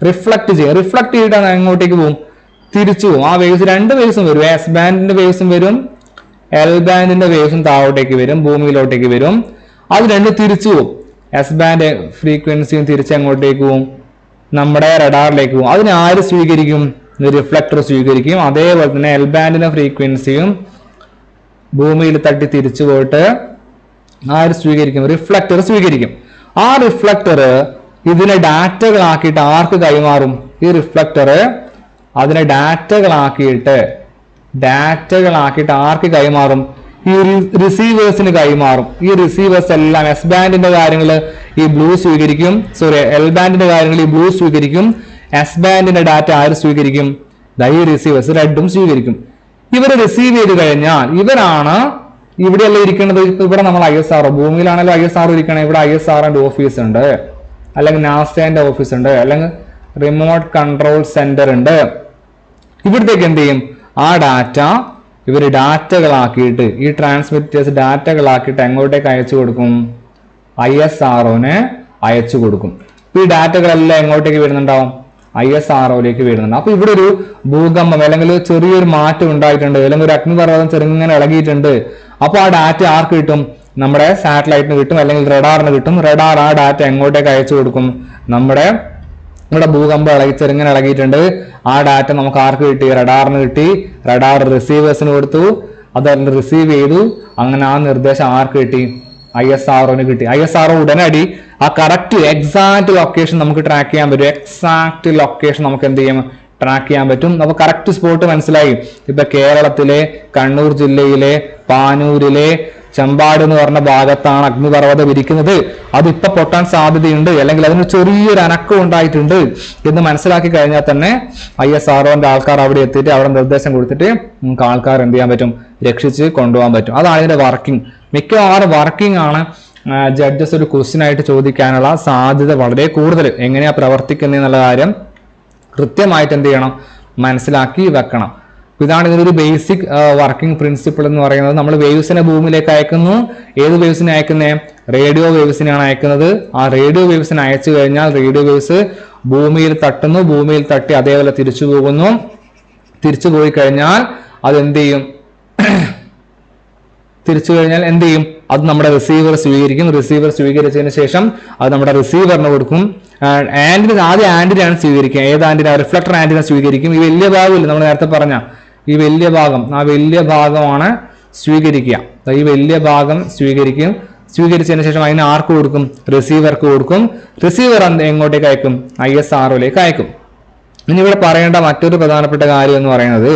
റിഫ്ലക്ട് ചെയ്യും. റിഫ്ലക്ട് ചെയ്തിട്ടാണ് എങ്ങോട്ടേക്ക് പോകും, തിരിച്ചു പോകും. ആ വേവ്സ്, 2 വേവ്സും വരും. എസ് ബാൻഡിന്റെ വേവ്സും വരും, എൽ ബാൻഡിന്റെ വേവ്സും താഴോട്ടേക്ക് വരും, ഭൂമിയിലോട്ടേക്ക് വരും. അത് രണ്ടും തിരിച്ചു പോകും. എസ് ബാൻഡ് ഫ്രീക്വൻസിയും തിരിച്ച് എങ്ങോട്ടേക്ക് പോകും, നമ്മുടെ റഡാറിലേക്ക് പോകും. അതിന് ആര് സ്വീകരിക്കും, റിഫ്ലക്ടർ സ്വീകരിക്കും. അതേപോലെ തന്നെ എൽ ബാൻഡിന്റെ ഫ്രീക്വൻസിയും ഭൂമിയിൽ തട്ടി തിരിച്ചു പോയിട്ട് ആര് സ്വീകരിക്കും, റിഫ്ലക്ടർ സ്വീകരിക്കും. ആ റിഫ്ലക്ടർ ഇതിനെ ഡാറ്റകളാക്കിയിട്ട് ആർക്ക് കൈമാറും, ഈ റിഫ്ലക്ടർ അതിനെ ഡാറ്റകളാക്കിയിട്ട് ആർക്ക് കൈമാറും, ഈ റിസീവേഴ്സിന് കൈമാറും. ഈ റിസീവേഴ്സ് എല്ലാം എസ് ബാൻഡിന്റെ കാര്യങ്ങൾ ഈ ബ്ലൂ സ്വീകരിക്കും, എൽ ബാൻഡിന്റെ കാര്യങ്ങൾ ഈ ബ്ലൂ സ്വീകരിക്കും. എസ് ബാൻഡിന്റെ ഡാറ്റ ആര് സ്വീകരിക്കും, ഈ റിസീവേഴ്സ് റെഡും സ്വീകരിക്കും. ഇവര് റിസീവ് ചെയ്ത് കഴിഞ്ഞാൽ ഇവരാണ് ഇവിടെയല്ല ഇരിക്കുന്നത്. ഇവിടെ നമ്മൾ ISRO, ഭൂമിയിലാണല്ലോ ISRO ഇരിക്കണേ. ഇവിടെ ISROന്റെ ഓഫീസ് ഉണ്ട്, അല്ലെങ്കിൽ നാസയുടെ ഓഫീസ് ഉണ്ട്, അല്ലെങ്കിൽ റിമോട്ട് കൺട്രോൾ സെന്റർ ഉണ്ട്. ഇവിടത്തേക്ക് എന്ത് ചെയ്യും, ആ ഡാറ്റ ഇവര് ഡാറ്റകളാക്കിയിട്ട്, ഈ ട്രാൻസ്മിറ്റേഴ്സ് ഡാറ്റകളാക്കിയിട്ട് എങ്ങോട്ടേക്ക് അയച്ചു കൊടുക്കും, ISROന് അയച്ചു കൊടുക്കും. ഈ ഡാറ്റകളെല്ലാം എങ്ങോട്ടേക്ക് വരുന്നുണ്ടാവും, ISROയിലേക്ക് വരുന്നുണ്ട്. അപ്പൊ ഇവിടെ ഒരു ഭൂകമ്പം അല്ലെങ്കിൽ ചെറിയൊരു മാറ്റം ഉണ്ടായിട്ടുണ്ട്, അല്ലെങ്കിൽ ഒരു അഗ്നിപർവ്വതം ചെറുങ്ങനെ ഇളകിയിട്ടുണ്ട്. അപ്പൊ ആ ഡാറ്റ ആർക്ക് കിട്ടും, നമ്മുടെ സാറ്റലൈറ്റിന് കിട്ടും, അല്ലെങ്കിൽ റഡാറിന് കിട്ടും. റഡാർ ആ ഡാറ്റ എങ്ങോട്ടേക്ക് അയച്ചു കൊടുക്കും, നമ്മുടെ ഭൂകമ്പം ചെറുങ്ങനെ ഇളകിയിട്ടുണ്ട്. ആ ഡാറ്റ നമുക്ക് ആർക്ക് കിട്ടി, റഡാറിന് കിട്ടി. റഡാർ റിസീവേഴ്സിന് കൊടുത്തു, അത് റിസീവ് ചെയ്തു. അങ്ങനെ ആ നിർദ്ദേശം ആർക്ക് കിട്ടി, ISROന് കിട്ടി. ISRO ഉടനടി ആ കറക്റ്റ് എക്സാക്ട് ലൊക്കേഷൻ നമുക്ക് ട്രാക്ക് ചെയ്യാൻ പറ്റും. എക്സാക്ട് ലൊക്കേഷൻ നമുക്ക് എന്ത് ചെയ്യാം, ട്രാക്ക് ചെയ്യാൻ പറ്റും. അപ്പൊ കറക്റ്റ് സ്പോട്ട് മനസ്സിലായി. ഇപ്പൊ കേരളത്തിലെ കണ്ണൂർ ജില്ലയിലെ പാനൂരിലെ ചെമ്പാട് എന്ന് പറഞ്ഞ ഭാഗത്താണ് അഗ്നിപർവ്വതം ഇരിക്കുന്നത്. അതിപ്പോ പൊട്ടാൻ സാധ്യതയുണ്ട്, അല്ലെങ്കിൽ അതിന് ചെറിയൊരു അനക്കം ഉണ്ടായിട്ടുണ്ട് എന്ന് മനസ്സിലാക്കി കഴിഞ്ഞാൽ തന്നെ ISROന്റെ ആൾക്കാർ അവിടെ എത്തിയിട്ട് അവിടെ നിർദ്ദേശം കൊടുത്തിട്ട് നമുക്ക് ആൾക്കാർ എന്ത് ചെയ്യാൻ പറ്റും, രക്ഷിച്ച് കൊണ്ടുപോകാൻ പറ്റും. അതാണ് ഇതിന്റെ വർക്കിംഗ്. മിക്കവാറും വർക്കിംഗ് ആണ് ജഡ്ജസ് ഒരു ക്വസ്റ്റ്യൻ ആയിട്ട് ചോദിക്കാനുള്ള സാധ്യത വളരെ കൂടുതൽ. എങ്ങനെയാ പ്രവർത്തിക്കുന്നത് എന്നുള്ള കാര്യം കൃത്യമായിട്ട് എന്ത് ചെയ്യണം, മനസ്സിലാക്കി വെക്കണം. ഇതാണ് ഇതിനൊരു ബേസിക് വർക്കിംഗ് പ്രിൻസിപ്പിൾ എന്ന് പറയുന്നത്. നമ്മൾ വേവ്സിനെ ഭൂമിയിലേക്ക് അയക്കുന്നു. ഏത് വേവ്സിനെ അയക്കുന്നേ, റേഡിയോ വേവ്സിനെയാണ് അയക്കുന്നത്. ആ റേഡിയോ വേവ്സിനെ അയച്ചു കഴിഞ്ഞാൽ റേഡിയോ വേവ്സ് ഭൂമിയിൽ തട്ടുന്നു, ഭൂമിയിൽ തട്ടി അതേപോലെ തിരിച്ചു പോകുന്നു. തിരിച്ചു പോയി കഴിഞ്ഞാൽ അതെന്ത് ചെയ്യും, അത് നമ്മുടെ റിസീവർ സ്വീകരിക്കും. റിസീവർ സ്വീകരിച്ചതിന് ശേഷം അത് നമ്മുടെ റിസീവറിന് കൊടുക്കും. ആദ്യം ആന്റിനയാണ് സ്വീകരിക്കുക. ഏത് ആന്റിന, റിഫ്ലക്ടർ ആന്റിന സ്വീകരിക്കും. ഈ വലിയ ഭാഗമില്ല, നമ്മൾ നേരത്തെ പറഞ്ഞ ഈ വലിയ ഭാഗം, ആ വലിയ ഭാഗമാണ് സ്വീകരിക്കുക. ഈ വലിയ ഭാഗം സ്വീകരിക്കും. സ്വീകരിച്ചതിന് ശേഷം അതിന് ആർക്ക് കൊടുക്കും, റിസീവർക്ക് കൊടുക്കും. റിസീവർ എങ്ങോട്ടേക്ക് അയക്കും, ISROയിലേക്ക് അയക്കും. ഇനി ഇവിടെ പറയേണ്ട മറ്റൊരു പ്രധാനപ്പെട്ട കാര്യം എന്ന് പറയുന്നത്,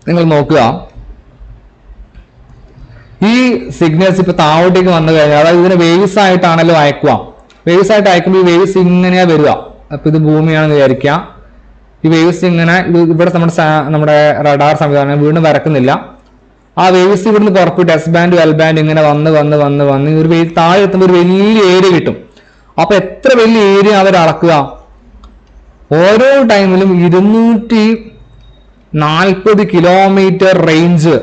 നിങ്ങൾ നോക്കുക, ഈ സിഗ്നൽസ് ഇപ്പൊ താഴോട്ടേക്ക് വന്നു കഴിഞ്ഞാൽ, അതായത് ഇതിനെ വേവ്സ് ആയിട്ടാണല്ലോ അയക്കുക. വേവ്സ് ആയിട്ട് അയക്കുമ്പോൾ ഈ വേവ്സ് ഇങ്ങനെയാ വരിക. അപ്പൊ ഇത് ഭൂമിയാണെന്ന് വിചാരിക്കുക. ഈ വേവ്സ് ഇങ്ങനെ ഇവിടെ നമ്മുടെ റഡാർ സംവിധാനം വീണ്ടും വരക്കുന്നില്ല. ആ വേവ്സ് ഇവിടുന്ന് പുറപ്പെട്ട് എസ് ബാൻഡ് എൽ ബാൻഡ് ഇങ്ങനെ വന്ന് ഒരു താഴെ എത്തുമ്പോൾ ഒരു വലിയ ഏരിയ കിട്ടും. അപ്പൊ എത്ര വലിയ ഏരിയ അവർ അളക്കുക? ഓരോ ടൈമിലും 240 കിലോമീറ്റർ റേഞ്ച്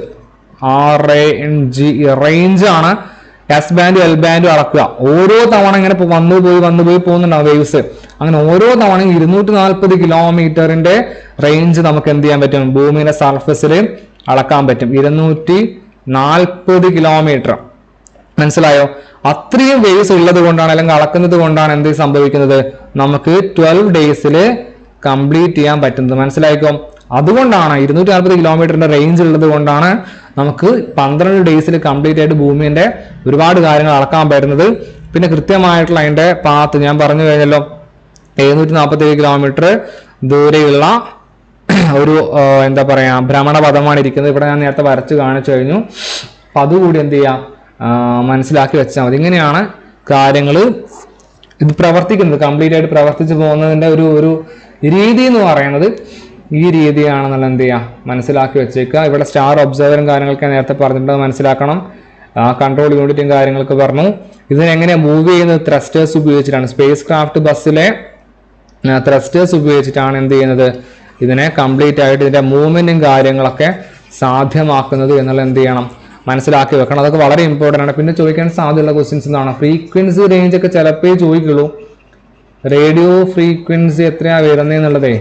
റേഞ്ച് ആണ് എസ് ബാൻഡും എൽ ബാൻഡും അളക്കുക. ഓരോ തവണ ഇങ്ങനെ വന്നു പോയി പോകുന്നുണ്ടാവും വേവ്സ്. അങ്ങനെ ഓരോ തവണയും 240 കിലോമീറ്ററിന്റെ റേഞ്ച് നമുക്ക് എന്ത് ചെയ്യാൻ പറ്റും? ഭൂമിയുടെ സർഫസിൽ അളക്കാൻ പറ്റും. 240 കിലോമീറ്റർ. മനസ്സിലായോ? അത്രയും വേവ്സ് ഉള്ളത് കൊണ്ടാണ്, അല്ലെങ്കിൽ അളക്കുന്നത് കൊണ്ടാണ് എന്ത് സംഭവിക്കുന്നത്? നമുക്ക് 12 ഡേയ്സിൽ കംപ്ലീറ്റ് ചെയ്യാൻ പറ്റുന്നത്. മനസ്സിലായിക്കോ? അതുകൊണ്ടാണ് 240 കിലോമീറ്ററിന്റെ റേഞ്ച് ഉള്ളത് കൊണ്ടാണ് നമുക്ക് 12 ഡേയ്സിൽ കംപ്ലീറ്റ് ആയിട്ട് ഭൂമിന്റെ ഒരുപാട് കാര്യങ്ങൾ അളക്കാൻ പറ്റുന്നത്. പിന്നെ കൃത്യമായിട്ടുള്ള അതിന്റെ പാത്ത് ഞാൻ പറഞ്ഞു കഴിഞ്ഞല്ലോ, 747 കിലോമീറ്റർ ദൂരെയുള്ള ഒരു എന്താ പറയാ ഭ്രമണപഥമാണ് ഇരിക്കുന്നത്. ഇവിടെ ഞാൻ നേരത്തെ വരച്ച് കാണിച്ചു കഴിഞ്ഞു. അപ്പൊ അതുകൂടി എന്ത് ചെയ്യാം, മനസ്സിലാക്കി വെച്ചാൽ മതി. ഇങ്ങനെയാണ് കാര്യങ്ങൾ ഇത് പ്രവർത്തിക്കുന്നത്. കംപ്ലീറ്റ് ആയിട്ട് പ്രവർത്തിച്ചു പോകുന്നതിന്റെ ഒരു രീതി എന്ന് പറയുന്നത് ഈ രീതിയാണെന്നുള്ള എന്ത് ചെയ്യാം, മനസ്സിലാക്കി വെച്ചേക്കുക. ഇവിടെ സ്റ്റാർ ഒബ്സർവറും കാര്യങ്ങളൊക്കെ നേരത്തെ പറഞ്ഞിട്ട് മനസ്സിലാക്കണം. കൺട്രോൾ യൂണിറ്റും കാര്യങ്ങളൊക്കെ പറഞ്ഞു. ഇതിനെങ്ങനെയാണ് മൂവ് ചെയ്യുന്നത്? ത്രസ്റ്റേഴ്സ് ഉപയോഗിച്ചിട്ടാണ്. സ്പേസ് ക്രാഫ്റ്റ് ബസ്സിലെ ത്രസ്റ്റേഴ്സ് ഉപയോഗിച്ചിട്ടാണ് എന്ത് ചെയ്യുന്നത്? ഇതിനെ കംപ്ലീറ്റ് ആയിട്ട് ഇതിന്റെ മൂവ്മെന്റും കാര്യങ്ങളൊക്കെ സാധ്യമാക്കുന്നത് എന്നുള്ള എന്ത് ചെയ്യണം, മനസ്സിലാക്കി വെക്കണം. അതൊക്കെ വളരെ ഇമ്പോർട്ടൻ്റ് ആണ്. പിന്നെ ചോദിക്കാൻ സാധ്യതയുള്ള ക്വസ്റ്റ്യൻസ് എന്താണ്? ഫ്രീക്വൻസി റേഞ്ച് ഒക്കെ ചിലപ്പോഴേ ചോദിക്കുള്ളൂ. റേഡിയോ ഫ്രീക്വൻസി എത്രയാ വരുന്നതെന്നുള്ളതേ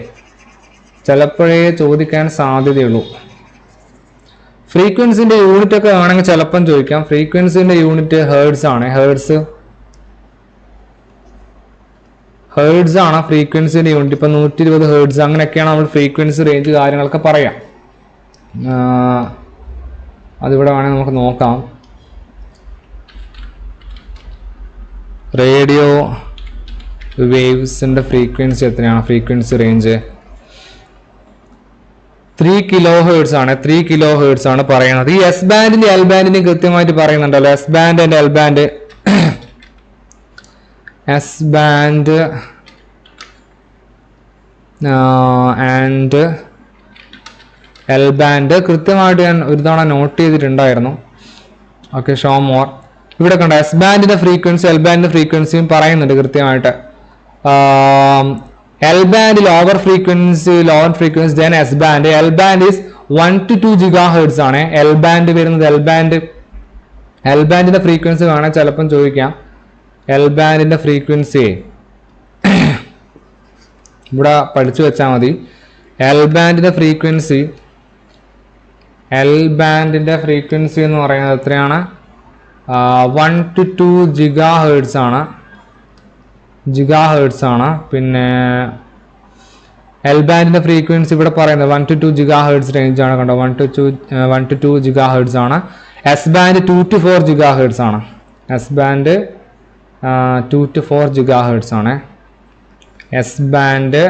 ചിലപ്പോഴേ ചോദിക്കാൻ സാധ്യതയുള്ളൂ. ഫ്രീക്വൻസിന്റെ യൂണിറ്റ് ഒക്കെ ആണെങ്കിൽ ചിലപ്പം ചോദിക്കാം. ഫ്രീക്വൻസിന്റെ യൂണിറ്റ് ഹേർട്സ് ആണ്. ഹേർട്സ് ആണ് ഫ്രീക്വൻസിന്റെ യൂണിറ്റ്. ഇപ്പൊ 120 ഹേർട്സ് അങ്ങനെയൊക്കെയാണ് നമ്മൾ ഫ്രീക്വൻസി റേഞ്ച് കാര്യങ്ങളൊക്കെ പറയാം. അതിവിടെ വേണമെങ്കിൽ നമുക്ക് നോക്കാം. റേഡിയോ വേവ്സിന്റെ ഫ്രീക്വൻസി എത്രയാണ്? ഫ്രീക്വൻസി റേഞ്ച് 3 കിലോ ഹേർട്സ് ആണ്. 3 കിലോ ഹേർട്സ് ആണ് പറയുന്നത്. ഈ എസ് ബാൻഡിന്റെ എൽ ബാൻഡിന്റെ കൃത്യമായിട്ട് പറയുന്നുണ്ടല്ലോ. S band and L band and L band കൃത്യമായിട്ട് ഞാൻ ഒരു തവണ നോട്ട് ചെയ്തിട്ടുണ്ടായിരുന്നു. Okay, show more. ഇവിടെ കണ്ടോ എസ് ബാൻഡിന്റെ ഫ്രീക്വൻസി എൽ ബാൻഡിന്റെ ഫ്രീക്വൻസിയും പറയുന്നുണ്ട് കൃത്യമായിട്ട്. L band lower frequency then S band. L band is 1 to 2 gigahertz ആണ്. L band വരുന്നത് L ബാൻഡിന്റെ ഫ്രീക്വൻസി കാണാൻ ചിലപ്പം ചോദിക്കാം. L ബാൻഡിന്റെ ഫ്രീക്വൻസി ഇവിടെ പഠിച്ചു വെച്ചാൽ മതി. L ബാൻഡിന്റെ ഫ്രീക്വൻസി എന്ന് പറയുന്നത് എത്രയാണ്? 1 to 2 gigahertz ആണ്. പിന്നെ എൽ ബാൻഡിന്റെ ഫ്രീക്വൻസി ഇവിടെ പറയുന്നത് 1 to 2 ജിഗാഹെർട്സ് റേഞ്ച് ആണ്. കണ്ടോ, 1 to 2 ജിഗാഹെർട്സ് ആണ്. എസ് ബാൻഡ് 2 to 4 ജിഗാഹെർട്സ് ആണ്. എസ് ബാൻഡ് 2 to 4 ജിഗാഹെർട്സ് ആണ്. എസ് ബാൻഡ്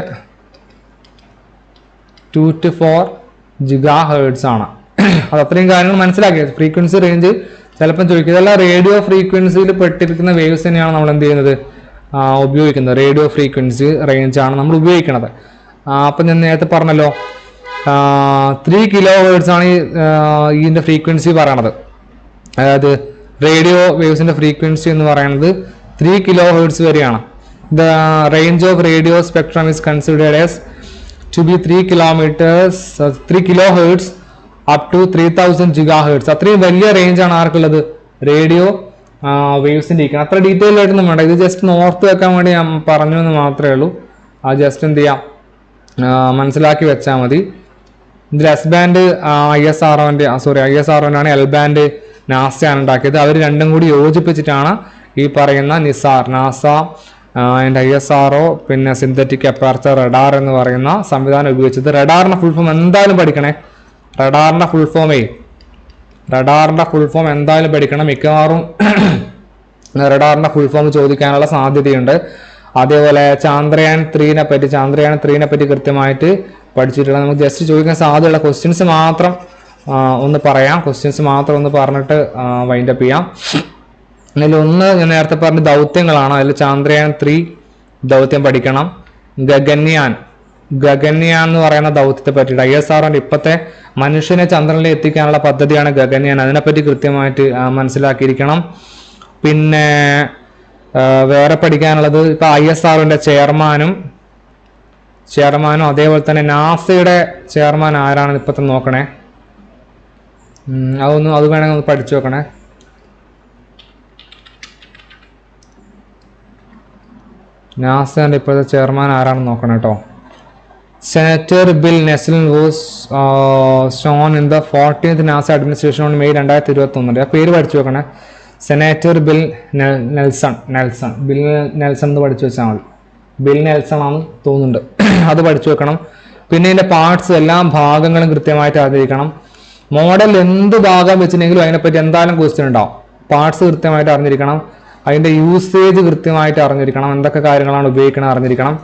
2 to 4 ജിഗാഹെർട്സ് ആണ്. അത് അത്രയും കാര്യങ്ങൾ മനസ്സിലാക്കിയത്. ഫ്രീക്വൻസി റേഞ്ച് ചിലപ്പം ചോദിക്കും. ഇതെല്ലാം റേഡിയോ ഫ്രീക്വൻസിയിൽ പെട്ടിരിക്കുന്ന വേവ്സ് തന്നെയാണ് നമ്മൾ എന്ത് ചെയ്യുന്നത്, ഉപയോഗിക്കുന്നത്. റേഡിയോ ഫ്രീക്വൻസി റേഞ്ച് ആണ് നമ്മൾ ഉപയോഗിക്കുന്നത്. അപ്പം ഞാൻ നേരത്തെ പറഞ്ഞല്ലോ 3 കിലോ ഹേർട്സ് ആണ് ഇതിന്റെ ഫ്രീക്വൻസി പറയണത്. അതായത് റേഡിയോ വേവ്സിന്റെ ഫ്രീക്വൻസി എന്ന് പറയുന്നത് 3 കിലോ ഹേർട്സ് വരെയാണ്. The range of radio spectrum is considered as to be 3 kilohertz up to 3000 gigahertz. അത്രയും വലിയ റേഞ്ച് ആണ് ആർക്കുള്ളത്? റേഡിയോ വേവ്സിന്റെ ഇരിക്കണം. അത്ര ഡീറ്റെയിൽ ആയിട്ടൊന്നും വേണ്ട. ഇത് ജസ്റ്റ് ഓർത്ത് വെക്കാൻ വേണ്ടി ഞാൻ പറഞ്ഞു എന്ന് മാത്രമേ ഉള്ളൂ. ആ ജസ്റ്റ് എന്ത് ചെയ്യാം, മനസ്സിലാക്കി വെച്ചാൽ മതി. ഇതിൽ എസ് ബാൻഡ് ISRO ആണ്. എൽ ബാൻഡ് നാസയാണ് ഉണ്ടാക്കിയത്. അവർ രണ്ടും കൂടി യോജിപ്പിച്ചിട്ടാണ് ഈ പറയുന്ന നാസ ആൻഡ് ISRO പിന്നെ സിന്തറ്റിക് അപ്പർച്ചർ റഡാർ എന്ന് പറയുന്ന സംവിധാനം ഉപയോഗിച്ചത്. റഡാറിന്റെ ഫുൾ ഫോം എന്തായാലും പഠിക്കണേ. റഡാറിന്റെ ഫുൾ ഫോം എന്തായാലും പഠിക്കണം. മിക്കവാറും റഡാറിന്റെ ഫുൾ ഫോം ചോദിക്കാനുള്ള സാധ്യതയുണ്ട്. അതേപോലെ ചാന്ദ്രയാൻ 3 പറ്റി കൃത്യമായിട്ട് പഠിച്ചിട്ടുള്ളത്. നമുക്ക് ജസ്റ്റ് ചോദിക്കാൻ സാധ്യതയുള്ള ക്വസ്റ്റ്യൻസ് മാത്രം ഒന്ന് പറയാം. ക്വസ്റ്റ്യൻസ് മാത്രം ഒന്ന് പറഞ്ഞിട്ട് വൈൻഡപ്പ് ചെയ്യാം. അതിലൊന്ന് ഞാൻ നേരത്തെ പറഞ്ഞ ദൗത്യങ്ങളാണ്. അതിൽ ചന്ദ്രയാൻ 3 ദൗത്യം പഠിക്കണം. ഗഗൻയാൻ എന്ന് പറയുന്ന ദൗത്യത്തെ പറ്റിയിട്ട് ISROന്റെ ഇപ്പോഴത്തെ മനുഷ്യനെ ചന്ദ്രനിൽ എത്തിക്കാനുള്ള പദ്ധതിയാണ് ഗഗൻയാൻ. അതിനെപ്പറ്റി കൃത്യമായിട്ട് മനസ്സിലാക്കിയിരിക്കണം. പിന്നെ വേറെ പഠിക്കാനുള്ളത് ഇപ്പൊ ISROന്റെ ചെയർമാനും അതേപോലെ തന്നെ നാസയുടെ ചെയർമാൻ ആരാണെന്ന് ഇപ്പത്തെ നോക്കണേ. അത് വേണമെങ്കിൽ ഒന്ന് പഠിച്ചു നോക്കണേ. നാസയുടെ ഇപ്പോഴത്തെ ചെയർമാൻ ആരാണെന്ന് നോക്കണം കേട്ടോ. Senator bill Nelson was shown in the 40th NASA administration on May 2021. ആ പേര് പഠിച്ചു വെക്കണേ. സെനറ്റർ ബിൽ നെൽസൺ എന്ന് പഠിച്ചു വെച്ചാൽ മതി. ബിൽ നെൽസൺ ആണെന്ന് തോന്നുന്നുണ്ട്. അത് പഠിച്ചു വെക്കണം. പിന്നെ ഇതിന്റെ പാർട്സ് എല്ലാ ഭാഗങ്ങളും കൃത്യമായിട്ട് അറിഞ്ഞിരിക്കണം. മോഡൽ എന്ത് ഭാഗം വെച്ചിട്ടുണ്ടെങ്കിലും അതിനെപ്പറ്റി എന്തായാലും ക്വസ്റ്റ്യൻ ഉണ്ടാവും. പാർട്സ് കൃത്യമായിട്ട് അറിഞ്ഞിരിക്കണം. അതിന്റെ യൂസേജ് കൃത്യമായിട്ട് അറിഞ്ഞിരിക്കണം. എന്തൊക്കെ കാര്യങ്ങളാണ് ഉപയോഗിക്കണം അറിഞ്ഞിരിക്കണം.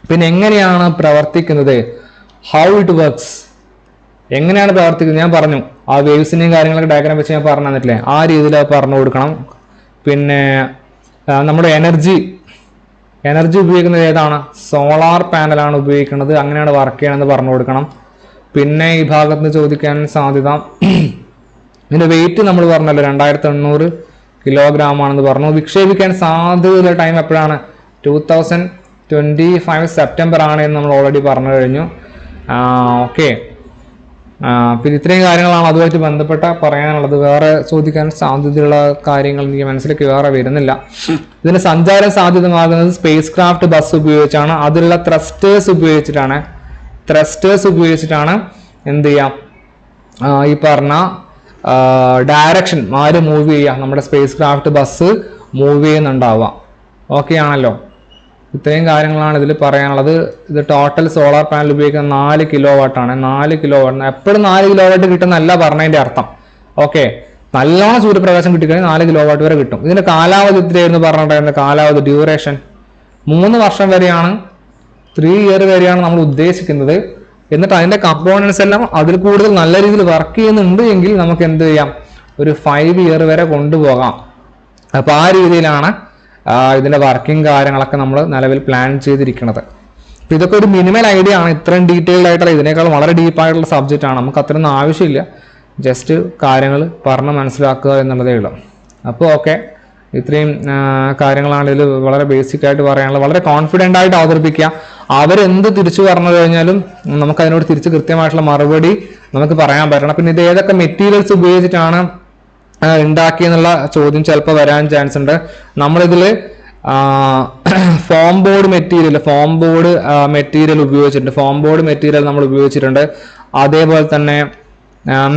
പിന്നെ എങ്ങനെയാണ് പ്രവർത്തിക്കുന്നത്, ഹൗ ഇറ്റ് വർക്ക്സ്, എങ്ങനെയാണ് പ്രവർത്തിക്കുന്നത് ഞാൻ പറഞ്ഞു. ആ വേവ്സിനെയും കാര്യങ്ങളൊക്കെ ഡയഗ്രാം വെച്ച് ഞാൻ പറഞ്ഞു തന്നിട്ടില്ലേ, ആ രീതിയിൽ പറഞ്ഞു കൊടുക്കണം. പിന്നെ നമ്മുടെ എനർജി ഉപയോഗിക്കുന്നത് ഏതാണ്, സോളാർ പാനലാണ് ഉപയോഗിക്കുന്നത്, അങ്ങനെയാണ് വർക്ക് ചെയ്യണമെന്ന് പറഞ്ഞു കൊടുക്കണം. പിന്നെ ഈ ഭാഗത്ത് നിന്ന് ചോദിക്കാൻ സാധ്യത, ഇതിന്റെ വെയിറ്റ് നമ്മൾ പറഞ്ഞല്ലോ 2800 കിലോഗ്രാം ആണെന്ന് പറഞ്ഞു. വിക്ഷേപിക്കാൻ സാധ്യതയുള്ള ടൈം എപ്പോഴാണ്, 2025 സെപ്റ്റംബർ ആണ് എന്ന് നമ്മൾ ഓൾറെഡി പറഞ്ഞു കഴിഞ്ഞു. ഓക്കെ, പിന്നെ ഇത്രയും കാര്യങ്ങളാണ് അതുമായിട്ട് ബന്ധപ്പെട്ട പറയാനുള്ളത്. വേറെ ചോദിക്കാൻ സാധ്യതയുള്ള കാര്യങ്ങൾ എനിക്ക് മനസ്സിലേക്ക് വേറെ വരുന്നില്ല. ഇതിന് സഞ്ചാര സാധ്യതമാകുന്നത് സ്പേസ് ക്രാഫ്റ്റ് ബസ് ഉപയോഗിച്ചാണ്. അതിലുള്ള ത്രസ്റ്റേഴ്സ് ഉപയോഗിച്ചിട്ടാണ് എന്ത് ചെയ്യാം, ഈ പറഞ്ഞ ഡയറക്ഷൻ ആര് മൂവ് ചെയ്യുക, നമ്മുടെ സ്പേസ് ക്രാഫ്റ്റ് ബസ് മൂവ് ചെയ്യുന്നുണ്ടാവുക. ഓക്കെ ആണല്ലോ. ഇത്രയും കാര്യങ്ങളാണ് ഇതിൽ പറയാനുള്ളത്. ഇത് ടോട്ടൽ സോളാർ പാനൽ ഉപയോഗിക്കുന്ന 4 കിലോവാട്ട് ആണ്. 4 കിലോവാട്ട് എപ്പോഴും 4 കിലോവാട്ട് കിട്ടുന്നല്ല പറഞ്ഞതിന്റെ അർത്ഥം. ഓക്കെ, നല്ലോണം സൂര്യപ്രകാശം കിട്ടിക്കഴിഞ്ഞാൽ 4 കിലോവാട്ട് വരെ കിട്ടും. ഇതിന്റെ കാലാവധി എത്രയായിരുന്നു പറഞ്ഞിട്ടുണ്ടായിരുന്നത്, കാലാവധി ഡ്യൂറേഷൻ 3 വർഷം വരെയാണ്, 3 ഇയർ വരെയാണ് നമ്മൾ ഉദ്ദേശിക്കുന്നത്. എന്നിട്ട് അതിന്റെ കമ്പോണൻസ് എല്ലാം അതിൽ കൂടുതൽ നല്ല രീതിയിൽ വർക്ക് ചെയ്യുന്നുണ്ട് എങ്കിൽ നമുക്ക് എന്ത് ചെയ്യാം, ഒരു 5 ഇയർ വരെ കൊണ്ടുപോകാം. അപ്പൊ ആ രീതിയിലാണ് ഇതിന്റെ വർക്കിംഗ് കാര്യങ്ങളൊക്കെ നമ്മൾ നിലവിൽ പ്ലാൻ ചെയ്തിരിക്കുന്നത്. അപ്പൊ ഇതൊക്കെ ഒരു മിനിമൽ ഐഡിയ ആണ്. ഇത്രയും ഡീറ്റെയിൽഡ് ആയിട്ടുള്ള, ഇതിനേക്കാൾ വളരെ ഡീപ്പായിട്ടുള്ള സബ്ജക്റ്റ് ആണ്. നമുക്ക് അത്രയൊന്നും ആവശ്യമില്ല, ജസ്റ്റ് കാര്യങ്ങൾ പറഞ്ഞ് മനസ്സിലാക്കുക എന്നുള്ളതേ ഉള്ളൂ. അപ്പോൾ ഓക്കെ, ഇത്രയും കാര്യങ്ങളാണ് ഇതിൽ വളരെ ബേസിക് ആയിട്ട് പറയാനുള്ളത്. വളരെ കോൺഫിഡൻ്റ് ആയിട്ട് അവതരിപ്പിക്കുക. അവരെന്ത് തിരിച്ചു പറഞ്ഞു കഴിഞ്ഞാലും നമുക്ക് അതിനോട് തിരിച്ച് കൃത്യമായിട്ടുള്ള മറുപടി നമുക്ക് പറയാൻ പറ്റണം. പിന്നെ ഇത് ഏതൊക്കെ മെറ്റീരിയൽസ് ഉപയോഗിച്ചിട്ടാണ് ഉണ്ടാക്കിയെന്നുള്ള ചോദ്യം ചിലപ്പോൾ വരാൻ ചാൻസ് ഉണ്ട്. നമ്മളിതിൽ ഫോം ബോർഡ് മെറ്റീരിയൽ ഉപയോഗിച്ചിട്ടുണ്ട്. അതേപോലെ തന്നെ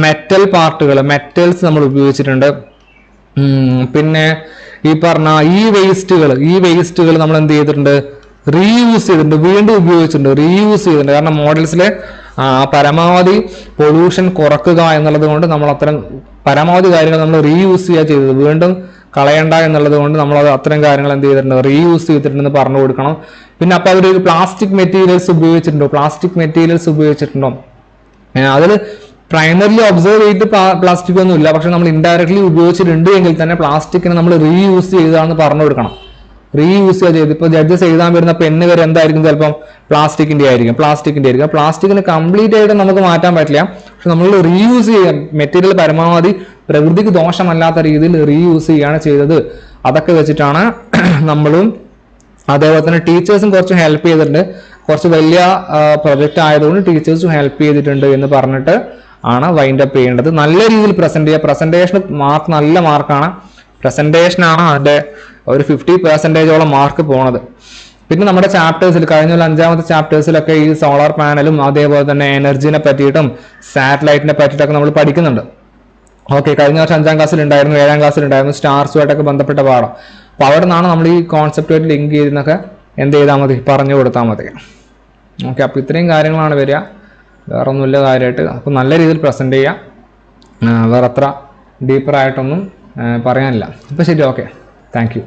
മെറ്റൽ പാർട്ടുകൾ, മെറ്റൽസ് നമ്മൾ ഉപയോഗിച്ചിട്ടുണ്ട്. പിന്നെ ഈ പറഞ്ഞ ഈ വേസ്റ്റുകൾ നമ്മൾ എന്ത് ചെയ്തിട്ടുണ്ട്, റീയൂസ് ചെയ്തിട്ടുണ്ട്, വീണ്ടും ഉപയോഗിച്ചിട്ടുണ്ട്. കാരണം മോഡൽസിലെ പരമാവധി പൊല്യൂഷൻ കുറക്കുക എന്നുള്ളത് കൊണ്ട് നമ്മൾ അത്തരം പരമാവധി കാര്യങ്ങൾ നമ്മൾ റീയൂസ് ചെയ്യുക ചെയ്തത്, വീണ്ടും കളയണ്ട എന്നുള്ളത് കൊണ്ട് നമ്മൾ അത് അത്തരം കാര്യങ്ങൾ എന്ത് ചെയ്തിട്ടുണ്ട്, റീയൂസ് ചെയ്തിട്ടുണ്ടെന്ന് പറഞ്ഞു കൊടുക്കണം. പിന്നെ അപ്പൊ അവർ പ്ലാസ്റ്റിക് മെറ്റീരിയൽസ് ഉപയോഗിച്ചിട്ടുണ്ടോ, അതിൽ പ്രൈമറിലി ഒബ്സർവ് ചെയ്തിട്ട് പ്ലാസ്റ്റിക് ഒന്നും ഇല്ല, പക്ഷെ നമ്മൾ ഇൻഡയറക്ട്ലി ഉപയോഗിച്ചിട്ടുണ്ട് എങ്കിൽ തന്നെ പ്ലാസ്റ്റിക്കിനെ നമ്മൾ റീയൂസ് ചെയ്തതാണെന്ന് പറഞ്ഞു കൊടുക്കണം. റീയൂസ് ചെയ്ത് ഇപ്പൊ ജഡ്ജസ് എഴുതാൻ വരുന്ന പെണ്ണ് വരെ എന്തായിരിക്കും, ചിലപ്പം പ്ലാസ്റ്റിക്കിന്റെ ആയിരിക്കും. പ്ലാസ്റ്റിക്കിന് കംപ്ലീറ്റ് ആയിട്ട് നമുക്ക് മാറ്റാൻ പറ്റില്ല, പക്ഷെ നമ്മൾ റീയൂസ് ചെയ്യാൻ മെറ്റീരിയൽ പരമാവധി പ്രകൃതിക്ക് ദോഷമല്ലാത്ത രീതിയിൽ റീയൂസ് ചെയ്യാണ് ചെയ്തത്. അതൊക്കെ വെച്ചിട്ടാണ് നമ്മളും. അതേപോലെ തന്നെ ടീച്ചേഴ്സും കുറച്ച് ഹെൽപ്പ് ചെയ്തിട്ടുണ്ട്. കുറച്ച് വലിയ പ്രൊജക്റ്റ് ആയതുകൊണ്ട് ടീച്ചേഴ്സും ഹെൽപ്പ് ചെയ്തിട്ടുണ്ട് എന്ന് പറഞ്ഞിട്ട് ആണ് വൈൻഡ് അപ്പ് ചെയ്യേണ്ടത്. നല്ല രീതിയിൽ പ്രസന്റ് ചെയ്യുക. പ്രസന്റേഷൻ മാർക്ക് നല്ല മാർക്കാണ്. പ്രസന്റേഷനാണ് അതിന്റെ ഒരു 50% മാർക്ക് പോണത്. പിന്നെ നമ്മുടെ ചാപ്റ്റേഴ്സിൽ കഴിഞ്ഞ 5ാമത്തെ ചാപ്റ്റേഴ്സിലൊക്കെ ഈ സോളാർ പാനലും അതേപോലെ തന്നെ എനർജിനെ പറ്റിയിട്ടും സാറ്റലൈറ്റിനെ പറ്റിയിട്ടൊക്കെ നമ്മൾ പഠിക്കുന്നുണ്ട്. ഓക്കെ, കഴിഞ്ഞ വർഷം 5ാം ക്ലാസ്സിൽ ഉണ്ടായിരുന്നു, 7ാം ക്ലാസ്സിൽ ഉണ്ടായിരുന്നു, സ്റ്റാർസുമായിട്ടൊക്കെ ബന്ധപ്പെട്ട പാഠം. അപ്പൊ അവിടെ നിന്നാണ് നമ്മൾ ഈ കോൺസെപ്റ്റുമായിട്ട് ലിങ്ക് ചെയ്തെന്നൊക്കെ എന്ത് ചെയ്താൽ മതി, പറഞ്ഞു കൊടുത്താൽ മതി. ഓക്കെ, അപ്പൊ ഇത്രയും കാര്യങ്ങളാണ് വരിക, വേറെ ഒന്നുമില്ല കാര്യമായിട്ട്. അപ്പൊ നല്ല രീതിയിൽ പ്രസന്റ് ചെയ്യുക, വേറെ അത്ര ഡീപ്പറായിട്ടൊന്നും പറയാനില്ല. അപ്പൊ ശരി, ഓക്കെ, താങ്ക് യു.